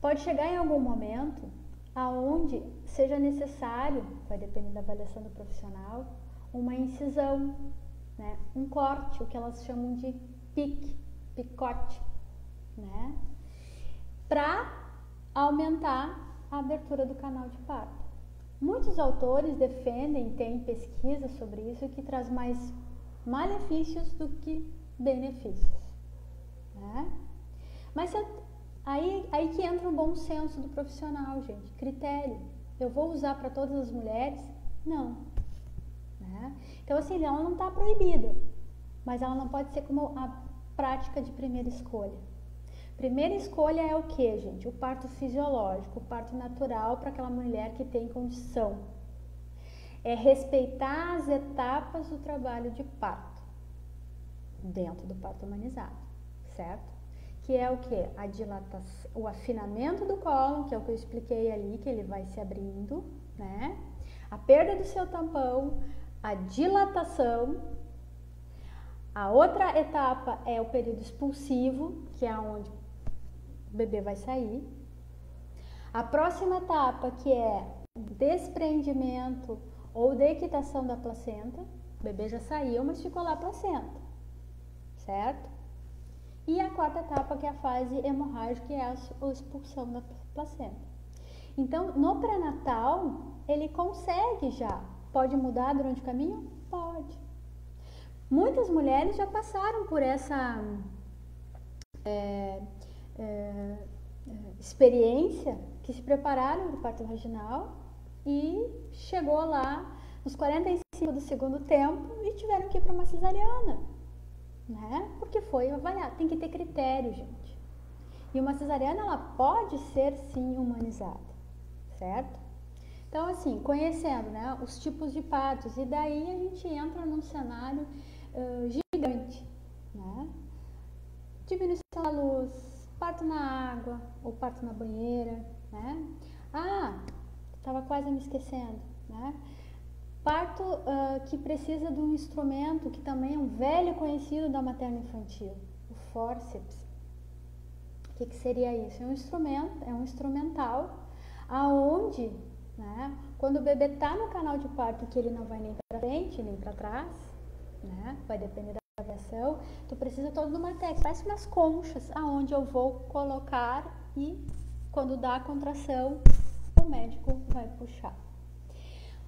pode chegar em algum momento aonde seja necessário, vai depender da avaliação do profissional, uma incisão, né? Um corte, o que elas chamam de picote, né? Para aumentar a abertura do canal de parto. Muitos autores defendem, tem pesquisas sobre isso, que traz mais malefícios do que benefícios, né? Mas aí que entra o bom senso do profissional, gente. Critério. Eu vou usar para todas as mulheres? Não. Né? Então, assim, ela não está proibida, mas ela não pode ser como a prática de primeira escolha. Primeira escolha é o que, gente? O parto fisiológico, o parto natural para aquela mulher que tem condição. É respeitar as etapas do trabalho de parto, dentro do parto humanizado, certo? Que é o que? A dilatação, o afinamento do cólon, que é o que eu expliquei ali, que ele vai se abrindo, né? A perda do seu tampão, a dilatação. A outra etapa é o período expulsivo, que é onde o bebê vai sair. A próxima etapa, que é o desprendimento ou dequitação da placenta. O bebê já saiu, mas ficou lá a placenta, certo? E a quarta etapa, que é a fase hemorrágica, que é a expulsão da placenta. Então, no pré-natal, ele consegue já. Pode mudar durante o caminho? Pode. Muitas mulheres já passaram por essa experiência, que se prepararam para o parto vaginal e chegou lá nos 45 do segundo tempo e tiveram que ir para uma cesariana, né? Porque foi avaliado. Tem que ter critério, gente. E uma cesariana, ela pode ser sim humanizada, certo? Então, assim, conhecendo, né, os tipos de partos, e daí a gente entra num cenário gigante, né? Diminuição da luz, parto parto na água ou parto na banheira, né? Ah, estava quase me esquecendo, né? Parto que precisa de um instrumento que também é um velho conhecido da materno-infantil, o fórceps. O que seria isso? É um instrumento, é um instrumental aonde, né, quando o bebê está no canal de parto, que ele não vai nem para frente nem para trás, né, vai depender da avaliação, tu precisa todo de uma técnica, parece umas conchas, aonde eu vou colocar e quando dá a contração, o médico vai puxar.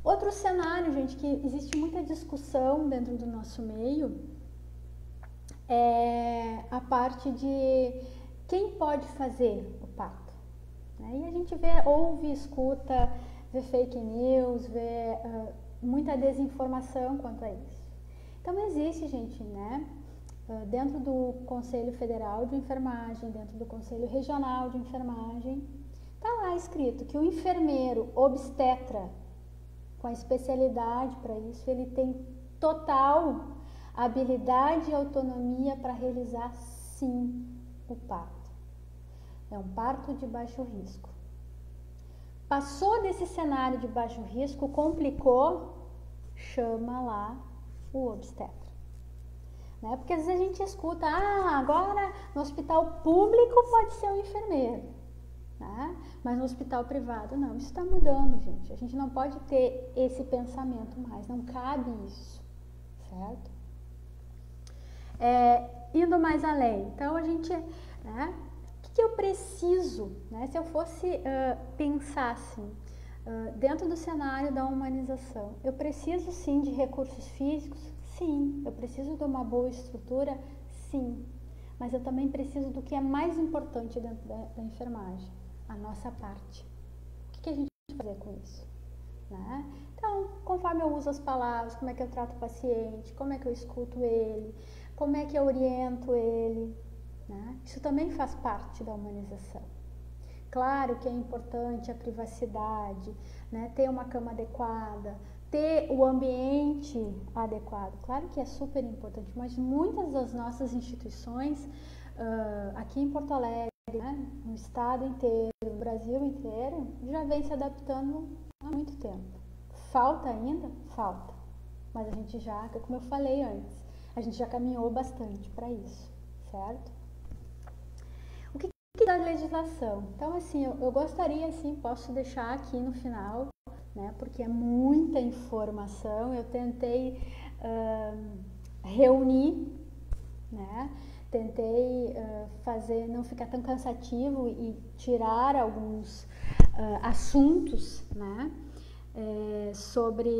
Outro cenário, gente, que existe muita discussão dentro do nosso meio, é a parte de quem pode fazer o parto. E a gente ouve, escuta, vê fake news, vê muita desinformação quanto a isso. Então existe, gente, né, dentro do Conselho Federal de Enfermagem, dentro do Conselho Regional de Enfermagem, tá lá escrito que o enfermeiro obstetra com a especialidade para isso, ele tem total habilidade e autonomia para realizar, sim, o parto. É um parto de baixo risco. Passou desse cenário de baixo risco, complicou, chama lá o obstetra. Né? Porque às vezes a gente escuta, agora no hospital público pode ser um enfermeiro. Né? Mas no hospital privado não, isso está mudando, gente. A gente não pode ter esse pensamento mais, não cabe isso, certo? Indo mais além, então a gente, né, o que eu preciso, né, se eu fosse pensar assim, dentro do cenário da humanização, eu preciso sim de recursos físicos? Sim. Eu preciso de uma boa estrutura? Sim. Mas eu também preciso do que é mais importante dentro da enfermagem, a nossa parte. O que a gente vai fazer com isso? Né? Então, conforme eu uso as palavras, como é que eu trato o paciente, como é que eu escuto ele, como é que eu oriento ele, né? Isso também faz parte da humanização. Claro que é importante a privacidade, né? Ter uma cama adequada, ter o ambiente adequado. Claro que é super importante, mas muitas das nossas instituições, aqui em Porto Alegre, né, no estado inteiro, no Brasil inteiro, já vem se adaptando há muito tempo. Falta ainda? Falta. Mas a gente já, como eu falei antes, a gente já caminhou bastante para isso, certo? O que é da legislação? Então, assim, eu gostaria, assim, posso deixar aqui no final, né, porque é muita informação, eu tentei reunir, né, tentei fazer, não ficar tão cansativo e tirar alguns assuntos, né, sobre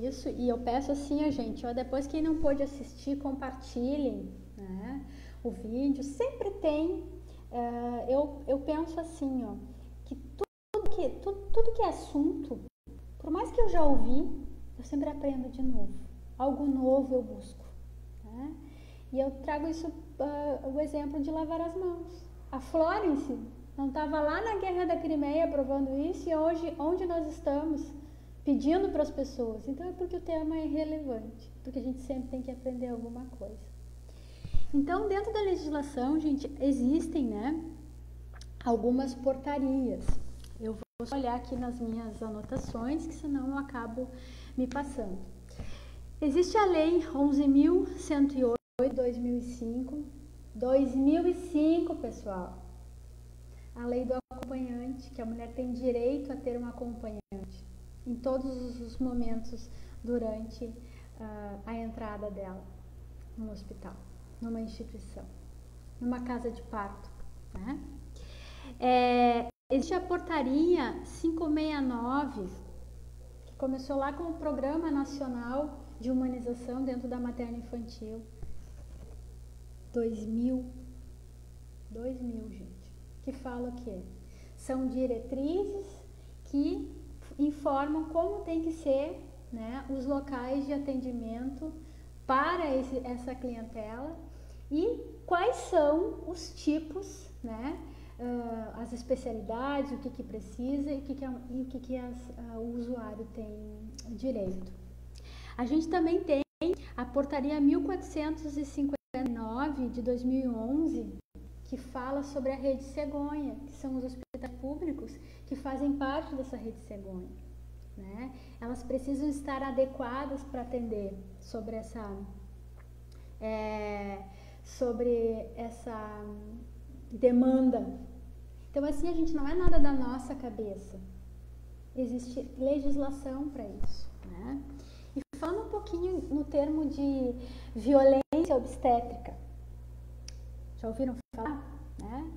isso, e eu peço assim, gente, depois quem não pôde assistir, compartilhem, né, o vídeo, sempre tem, eu penso assim, que tudo que é assunto, por mais que eu já ouvi, eu sempre aprendo de novo, algo novo eu busco, né, e eu trago isso, o exemplo de lavar as mãos. A Florence não estava lá na Guerra da Crimeia provando isso, e hoje, onde nós estamos pedindo para as pessoas? Então é porque o tema é relevante, porque a gente sempre tem que aprender alguma coisa. Então, dentro da legislação, gente, existem, né, algumas portarias. Eu vou olhar aqui nas minhas anotações, que senão eu acabo me passando. Existe a Lei 11.108, 2005, pessoal. A lei do acompanhante, que a mulher tem direito a ter um acompanhante em todos os momentos durante a entrada dela no hospital, numa instituição, numa casa de parto, né? Existe a portaria 569, que começou lá com o Programa Nacional de Humanização dentro da materno-infantil. 2000, gente, que fala o quê? São diretrizes que informam como tem que ser, né, os locais de atendimento para essa clientela e quais são os tipos, né, as especialidades, o que precisa e o que o usuário tem direito. A gente também tem a portaria 1459 de 2011, que fala sobre a rede cegonha, que são os hospitais públicos que fazem parte dessa rede cegonha, né? Elas precisam estar adequadas para atender sobre essa demanda. Então, assim, a gente não é nada da nossa cabeça. Existe legislação para isso, né? E falando um pouquinho no termo de violência obstétrica, já ouviram falar, né?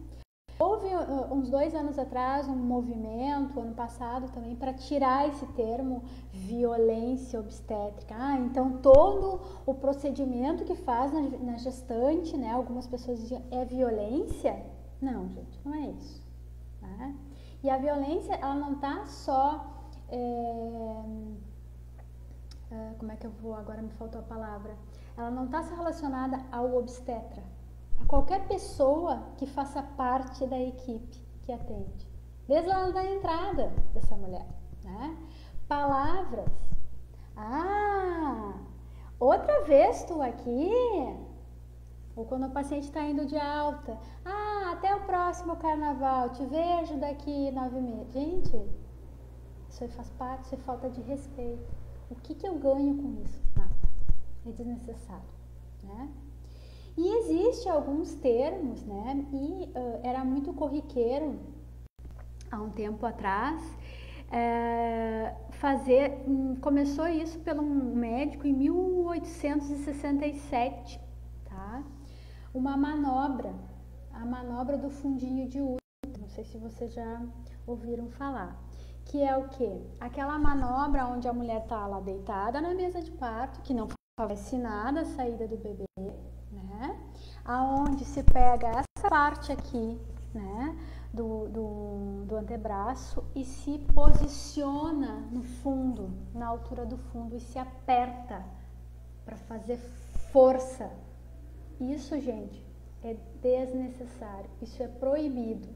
Houve uns 2 anos atrás um movimento, ano passado também, para tirar esse termo violência obstétrica. Então todo o procedimento que faz na gestante, né? Algumas pessoas diziam, é violência? Não, gente, não é isso, né? E a violência, ela não está só, como é que eu vou, agora me faltou a palavra, ela não está relacionada ao obstetra, a qualquer pessoa que faça parte da equipe que atende, desde lá da entrada dessa mulher, né? Palavras, outra vez tu aqui, ou quando o paciente está indo de alta, até o próximo carnaval, te vejo daqui 9 meses. Gente, isso aí faz parte, isso é falta de respeito. O que eu ganho com isso? Nada. É desnecessário, né? E existe alguns termos, né? E era muito corriqueiro, há um tempo atrás, começou isso pelo médico em 1867, tá? Uma manobra, a manobra do fundinho de útero, não sei se vocês já ouviram falar, que é o quê? Aquela manobra onde a mulher tá lá deitada na mesa de parto, que não favorece nada a saída do bebê, né? Aonde se pega essa parte aqui, né, do antebraço e se posiciona no fundo, na altura do fundo e se aperta para fazer força. Isso, gente, é desnecessário, isso é proibido.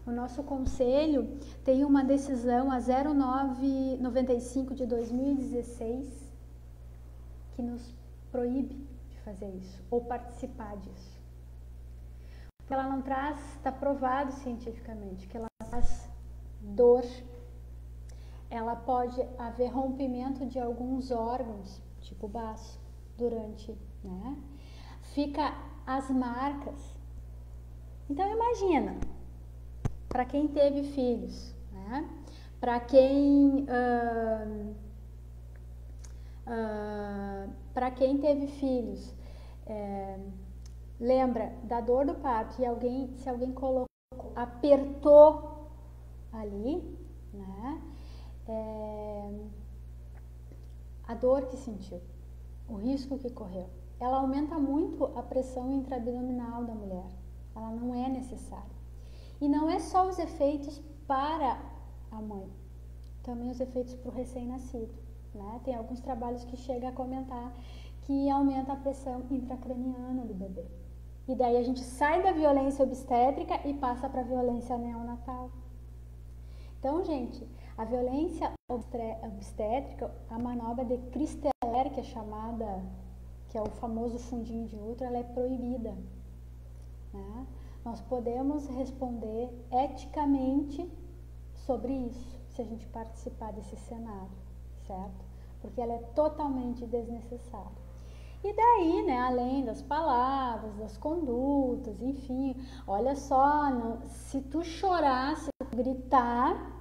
O nosso conselho tem uma decisão, a 0995 de 2016, que nos proíbe de fazer isso, ou participar disso. Porque ela não traz, está provado cientificamente, que ela traz dor. Ela pode haver rompimento de alguns órgãos, tipo o baço, durante, né? Fica as marcas. Então imagina, para quem teve filhos, né? Para quem teve filhos, lembra da dor do parto e se alguém apertou ali, né? A dor que sentiu, o risco que correu. Ela aumenta muito a pressão intraabdominal da mulher. Ela não é necessária. E não é só os efeitos para a mãe, também os efeitos para o recém-nascido, né? Tem alguns trabalhos que chegam a comentar que aumenta a pressão intracraniana do bebê. E daí a gente sai da violência obstétrica e passa para a violência neonatal. Então, gente, a violência obstétrica, a manobra de Christeller, que é chamada, que é o famoso fundinho de útero, ela é proibida, né? Nós podemos responder eticamente sobre isso, se a gente participar desse cenário, certo? Porque ela é totalmente desnecessária. E daí, né, além das palavras, das condutas, enfim, olha só, se tu chorar, se tu gritar,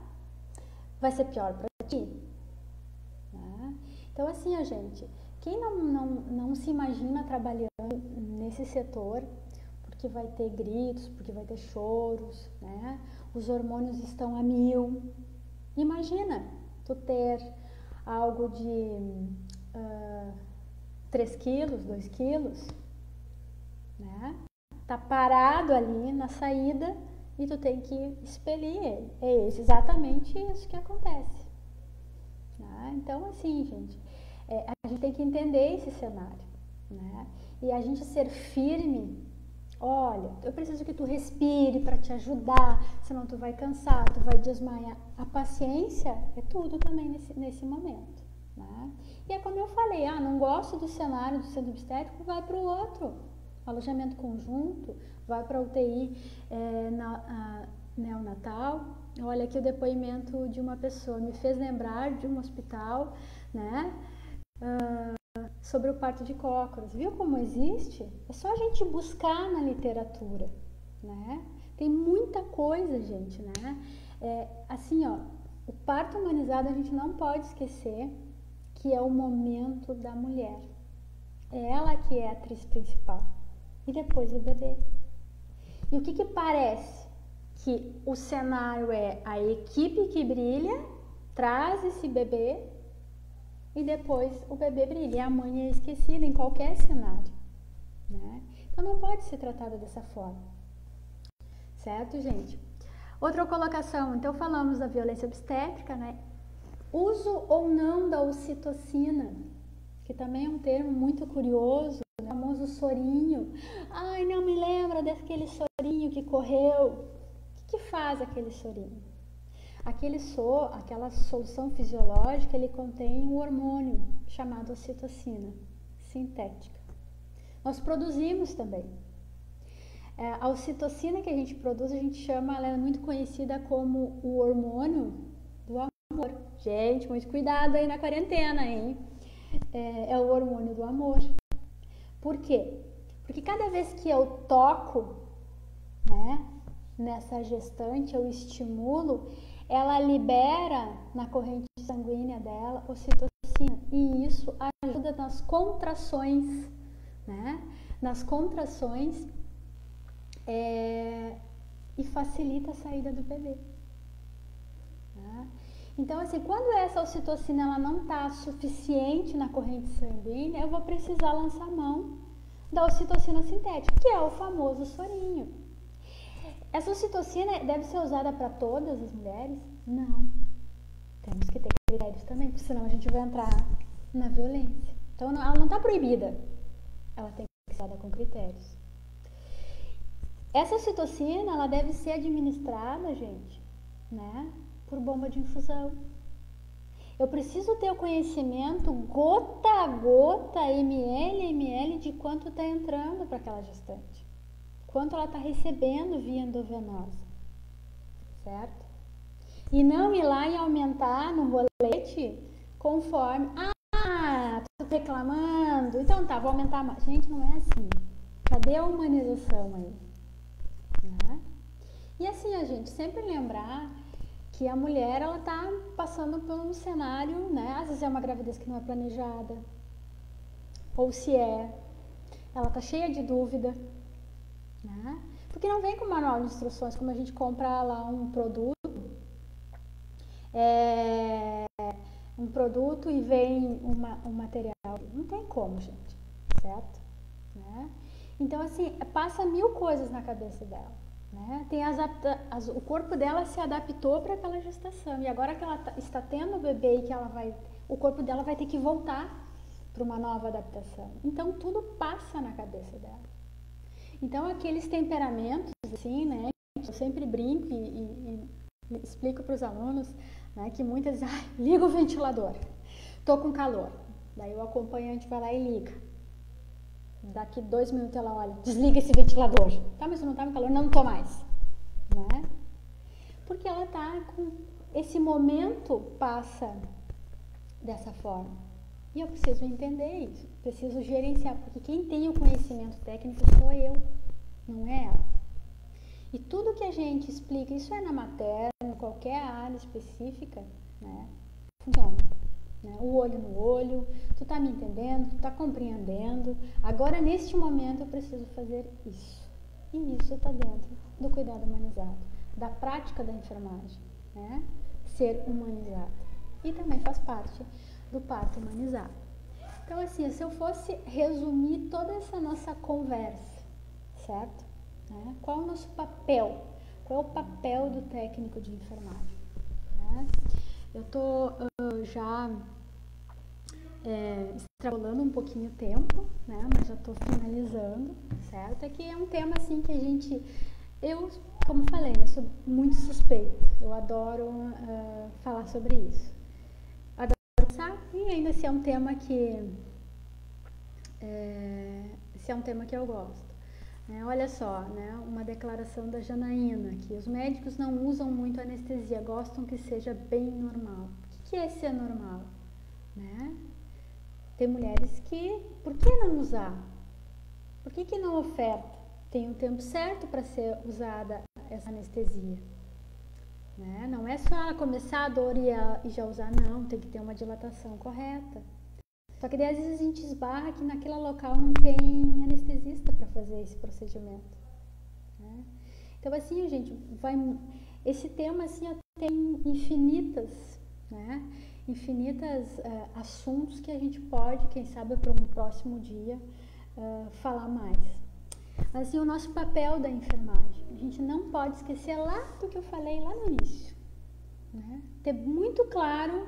vai ser pior para ti, né? Então, assim, a gente, quem não se imagina trabalhando nesse setor, porque vai ter gritos, porque vai ter choros, né? Os hormônios estão a 1000. Imagina tu ter algo de 3 quilos, 2 quilos, né? Tá parado ali na saída e tu tem que expelir ele. É exatamente isso que acontece, né? Então, assim, gente, a gente tem que entender esse cenário, né? E a gente ser firme. Olha, eu preciso que tu respire para te ajudar, senão tu vai cansar, tu vai desmaiar. A paciência é tudo também nesse momento, né? E é como eu falei, não gosto do cenário do centro obstétrico, vai para o outro. alojamento conjunto, vai para UTI neonatal. Olha aqui o depoimento de uma pessoa, me fez lembrar de um hospital, né, sobre o parto de cócoras. Viu como existe? É só a gente buscar na literatura, né? Tem muita coisa, gente, né? Assim, ó, o parto humanizado a gente não pode esquecer que é o momento da mulher. É ela que é a atriz principal. E depois o bebê. E o que parece? Que o cenário é a equipe que brilha, traz esse bebê e depois o bebê brilha. E a mãe é esquecida em qualquer cenário, né? Então não pode ser tratada dessa forma. Certo, gente? Outra colocação, então falamos da violência obstétrica, né? Uso ou não da ocitocina, que também é um termo muito curioso, né? O famoso sorinho. Ai, não me lembra daquele sorinho que correu. O que faz aquele sorinho? Aquela solução fisiológica, ele contém um hormônio chamado ocitocina, sintética. Nós produzimos também. A ocitocina que a gente produz, a gente chama, ela é muito conhecida como o hormônio do amor. Gente, muito cuidado aí na quarentena, hein? É o hormônio do amor. Por quê? Porque cada vez que eu toco, né, nessa gestante, eu estimulo, ela libera na corrente sanguínea dela ocitocina. E isso ajuda nas contrações, né? Nas contrações e facilita a saída do bebê. Tá? Então, assim, quando essa ocitocina ela não está suficiente na corrente sanguínea, eu vou precisar lançar mão da ocitocina sintética, que é o famoso sorinho. Essa ocitocina deve ser usada para todas as mulheres? Não. Temos que ter critérios também, porque senão a gente vai entrar na violência. Então, ela não está proibida. Ela tem que ser usada com critérios. Essa ocitocina, ela deve ser administrada, gente, né, por bomba de infusão. Eu preciso ter o conhecimento gota a gota, ml de quanto está entrando para aquela gestante. Quanto ela está recebendo via endovenosa, certo? E não ir lá e aumentar no rolete conforme... Ah, tô reclamando, então tá, vou aumentar mais. Gente, não é assim. Cadê a humanização aí? Né? E assim, a gente sempre lembrar que a mulher, ela tá passando por um cenário, né? Às vezes é uma gravidez que não é planejada, ou se ela tá cheia de dúvida, né? Porque não vem com manual de instruções, como a gente compra lá um produto e vem um material. Não tem como, gente, certo? Né? Então, assim, passa 1000 coisas na cabeça dela. Né? Tem o corpo dela se adaptou para aquela gestação. E agora que ela está tendo o bebê e que o corpo dela vai ter que voltar para uma nova adaptação. Então, tudo passa na cabeça dela. Então, aqueles temperamentos, assim, né? Eu sempre brinco e explico para os alunos, né, que muitas dizem, liga o ventilador, tô com calor. Daí o acompanhante vai lá e liga. Daqui 2 minutos ela olha, desliga esse ventilador. Tá, mas eu não tá com calor? Não tô mais. Né? Porque ela tá com... Esse momento passa dessa forma. E eu preciso entender isso. Preciso gerenciar, porque quem tem o conhecimento técnico sou eu, não é ela. E tudo que a gente explica, isso é na materna, em qualquer área específica, né, funciona. Né? O olho no olho, tu tá me entendendo, tu tá compreendendo. Agora, neste momento, eu preciso fazer isso. E isso tá dentro do cuidado humanizado, da prática da enfermagem, né? Ser humanizado. E também faz parte do parto humanizado. Então, assim, se eu fosse resumir toda essa nossa conversa, certo? Né? Qual é o nosso papel? Qual é o papel do técnico de enfermagem? Né? Eu estou já extrapolando um pouquinho o tempo, né? Mas já estou finalizando, certo? É que é um tema assim que a gente... Eu, como falei, eu sou muito suspeita. Eu adoro falar sobre isso. Adoro pensar e ainda se é um tema que... se é um tema que eu gosto. Olha só, né, uma declaração da Janaína, que os médicos não usam muito anestesia, gostam que seja bem normal. O que é ser normal? Né? Tem mulheres que, por que não usar? Por que não oferta? Tem um tempo certo para ser usada essa anestesia. Né? Não é só começar a dor e já usar, não, tem que ter uma dilatação correta. Só que daí, às vezes a gente esbarra que naquele local não tem anestesista para fazer esse procedimento. Né? Então assim, gente, esse tema assim tem infinitas, né? Assuntos que a gente pode, quem sabe, para um próximo dia falar mais. Mas assim, o nosso papel da enfermagem, a gente não pode esquecer lá do que eu falei lá no início, né? Ter muito claro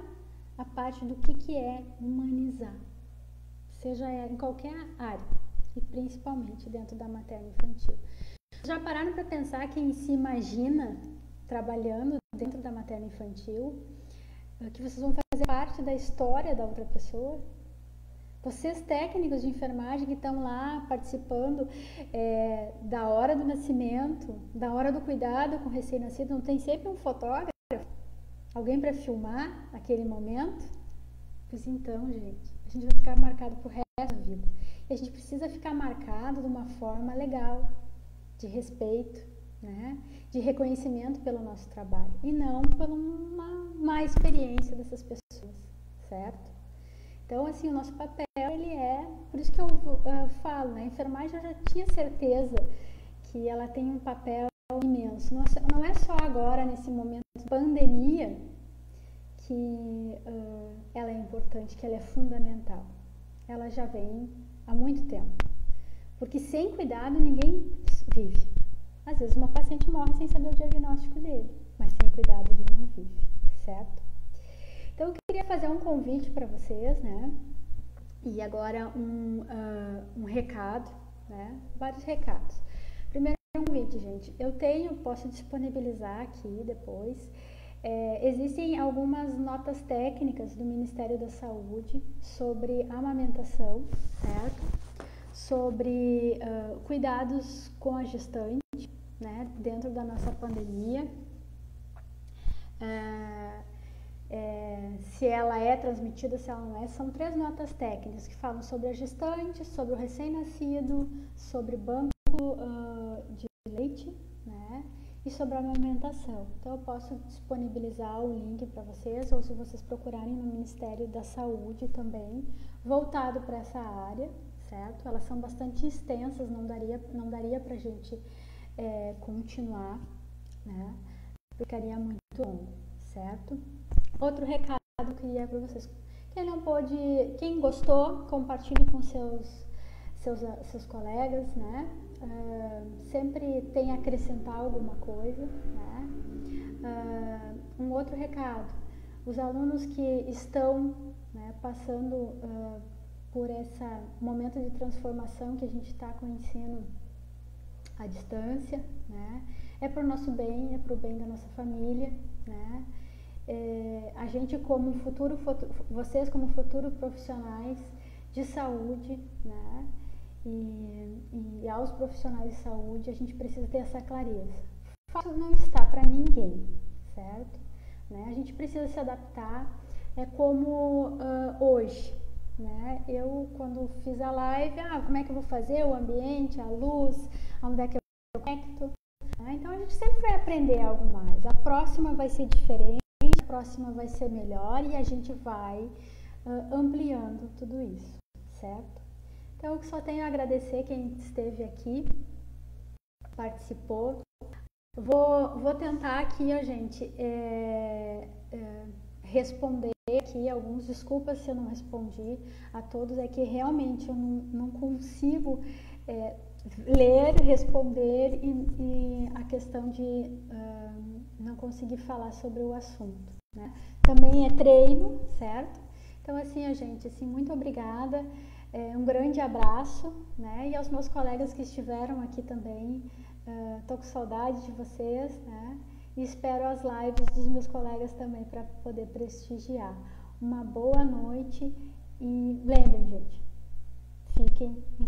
a parte do que é humanizar, seja em qualquer área, e principalmente dentro da materno-infantil. Já pararam para pensar quem se imagina trabalhando dentro da materno-infantil, que vocês vão fazer parte da história da outra pessoa? Vocês técnicos de enfermagem que estão lá participando da hora do nascimento, da hora do cuidado com o recém-nascido, não tem sempre um fotógrafo? Alguém para filmar aquele momento? Pois então, gente, a gente vai ficar marcado pro resto da vida. E a gente precisa ficar marcado de uma forma legal, de respeito, né? De reconhecimento pelo nosso trabalho. E não por uma má experiência dessas pessoas, certo? Então, assim, o nosso papel, ele por isso que eu falo, né? A enfermagem, eu já tinha certeza que ela tem um papel imenso. Não é só agora, nesse momento de pandemia, que ela é importante, que ela é fundamental. Ela já vem há muito tempo. Porque sem cuidado ninguém vive. Às vezes uma paciente morre sem saber o diagnóstico dele, mas sem cuidado ele não vive, certo? Então eu queria fazer um convite para vocês, né? E agora um recado, né? Vários recados. Primeiro convite, gente, posso disponibilizar aqui depois. Existem algumas notas técnicas do Ministério da Saúde sobre amamentação, certo? Sobre cuidados com a gestante, né? Dentro da nossa pandemia. Se ela é transmitida, se ela não é, são 3 notas técnicas que falam sobre a gestante, sobre o recém-nascido, sobre banco de leite, né? E sobre a amamentação. Então eu posso disponibilizar o link para vocês, ou se vocês procurarem no Ministério da Saúde também, voltado para essa área, certo? Elas são bastante extensas, não daria pra gente continuar, né? Ficaria muito longo, certo? Outro recado que eu queria para vocês. Quem gostou, compartilhe com seus colegas, né? Sempre tem a acrescentar alguma coisa, né? Um outro recado, os alunos que estão, né, passando por esse momento de transformação que a gente está com o ensino à distância, né? É para o nosso bem, é para o bem da nossa família, né? A gente vocês como futuros profissionais de saúde, né? E aos profissionais de saúde, a gente precisa ter essa clareza. Fácil não está para ninguém, certo? Né? A gente precisa se adaptar, como hoje, né? Eu, quando fiz a live, como é que eu vou fazer o ambiente, a luz, onde é que eu conecto? Então a gente sempre vai aprender algo mais. A próxima vai ser diferente, a próxima vai ser melhor e a gente vai ampliando tudo isso, certo? Então eu só tenho a agradecer quem esteve aqui, participou. Vou tentar aqui, gente, responder aqui alguns. Desculpas se eu não respondi a todos, é que realmente eu não consigo ler, responder e a questão de não conseguir falar sobre o assunto, né? Também é treino, certo? Então, assim, gente, assim, muito obrigada, um grande abraço, né? E aos meus colegas que estiveram aqui também, tô com saudade de vocês, né? E espero as lives dos meus colegas também para poder prestigiar. Uma boa noite e lembrem, gente, fiquem em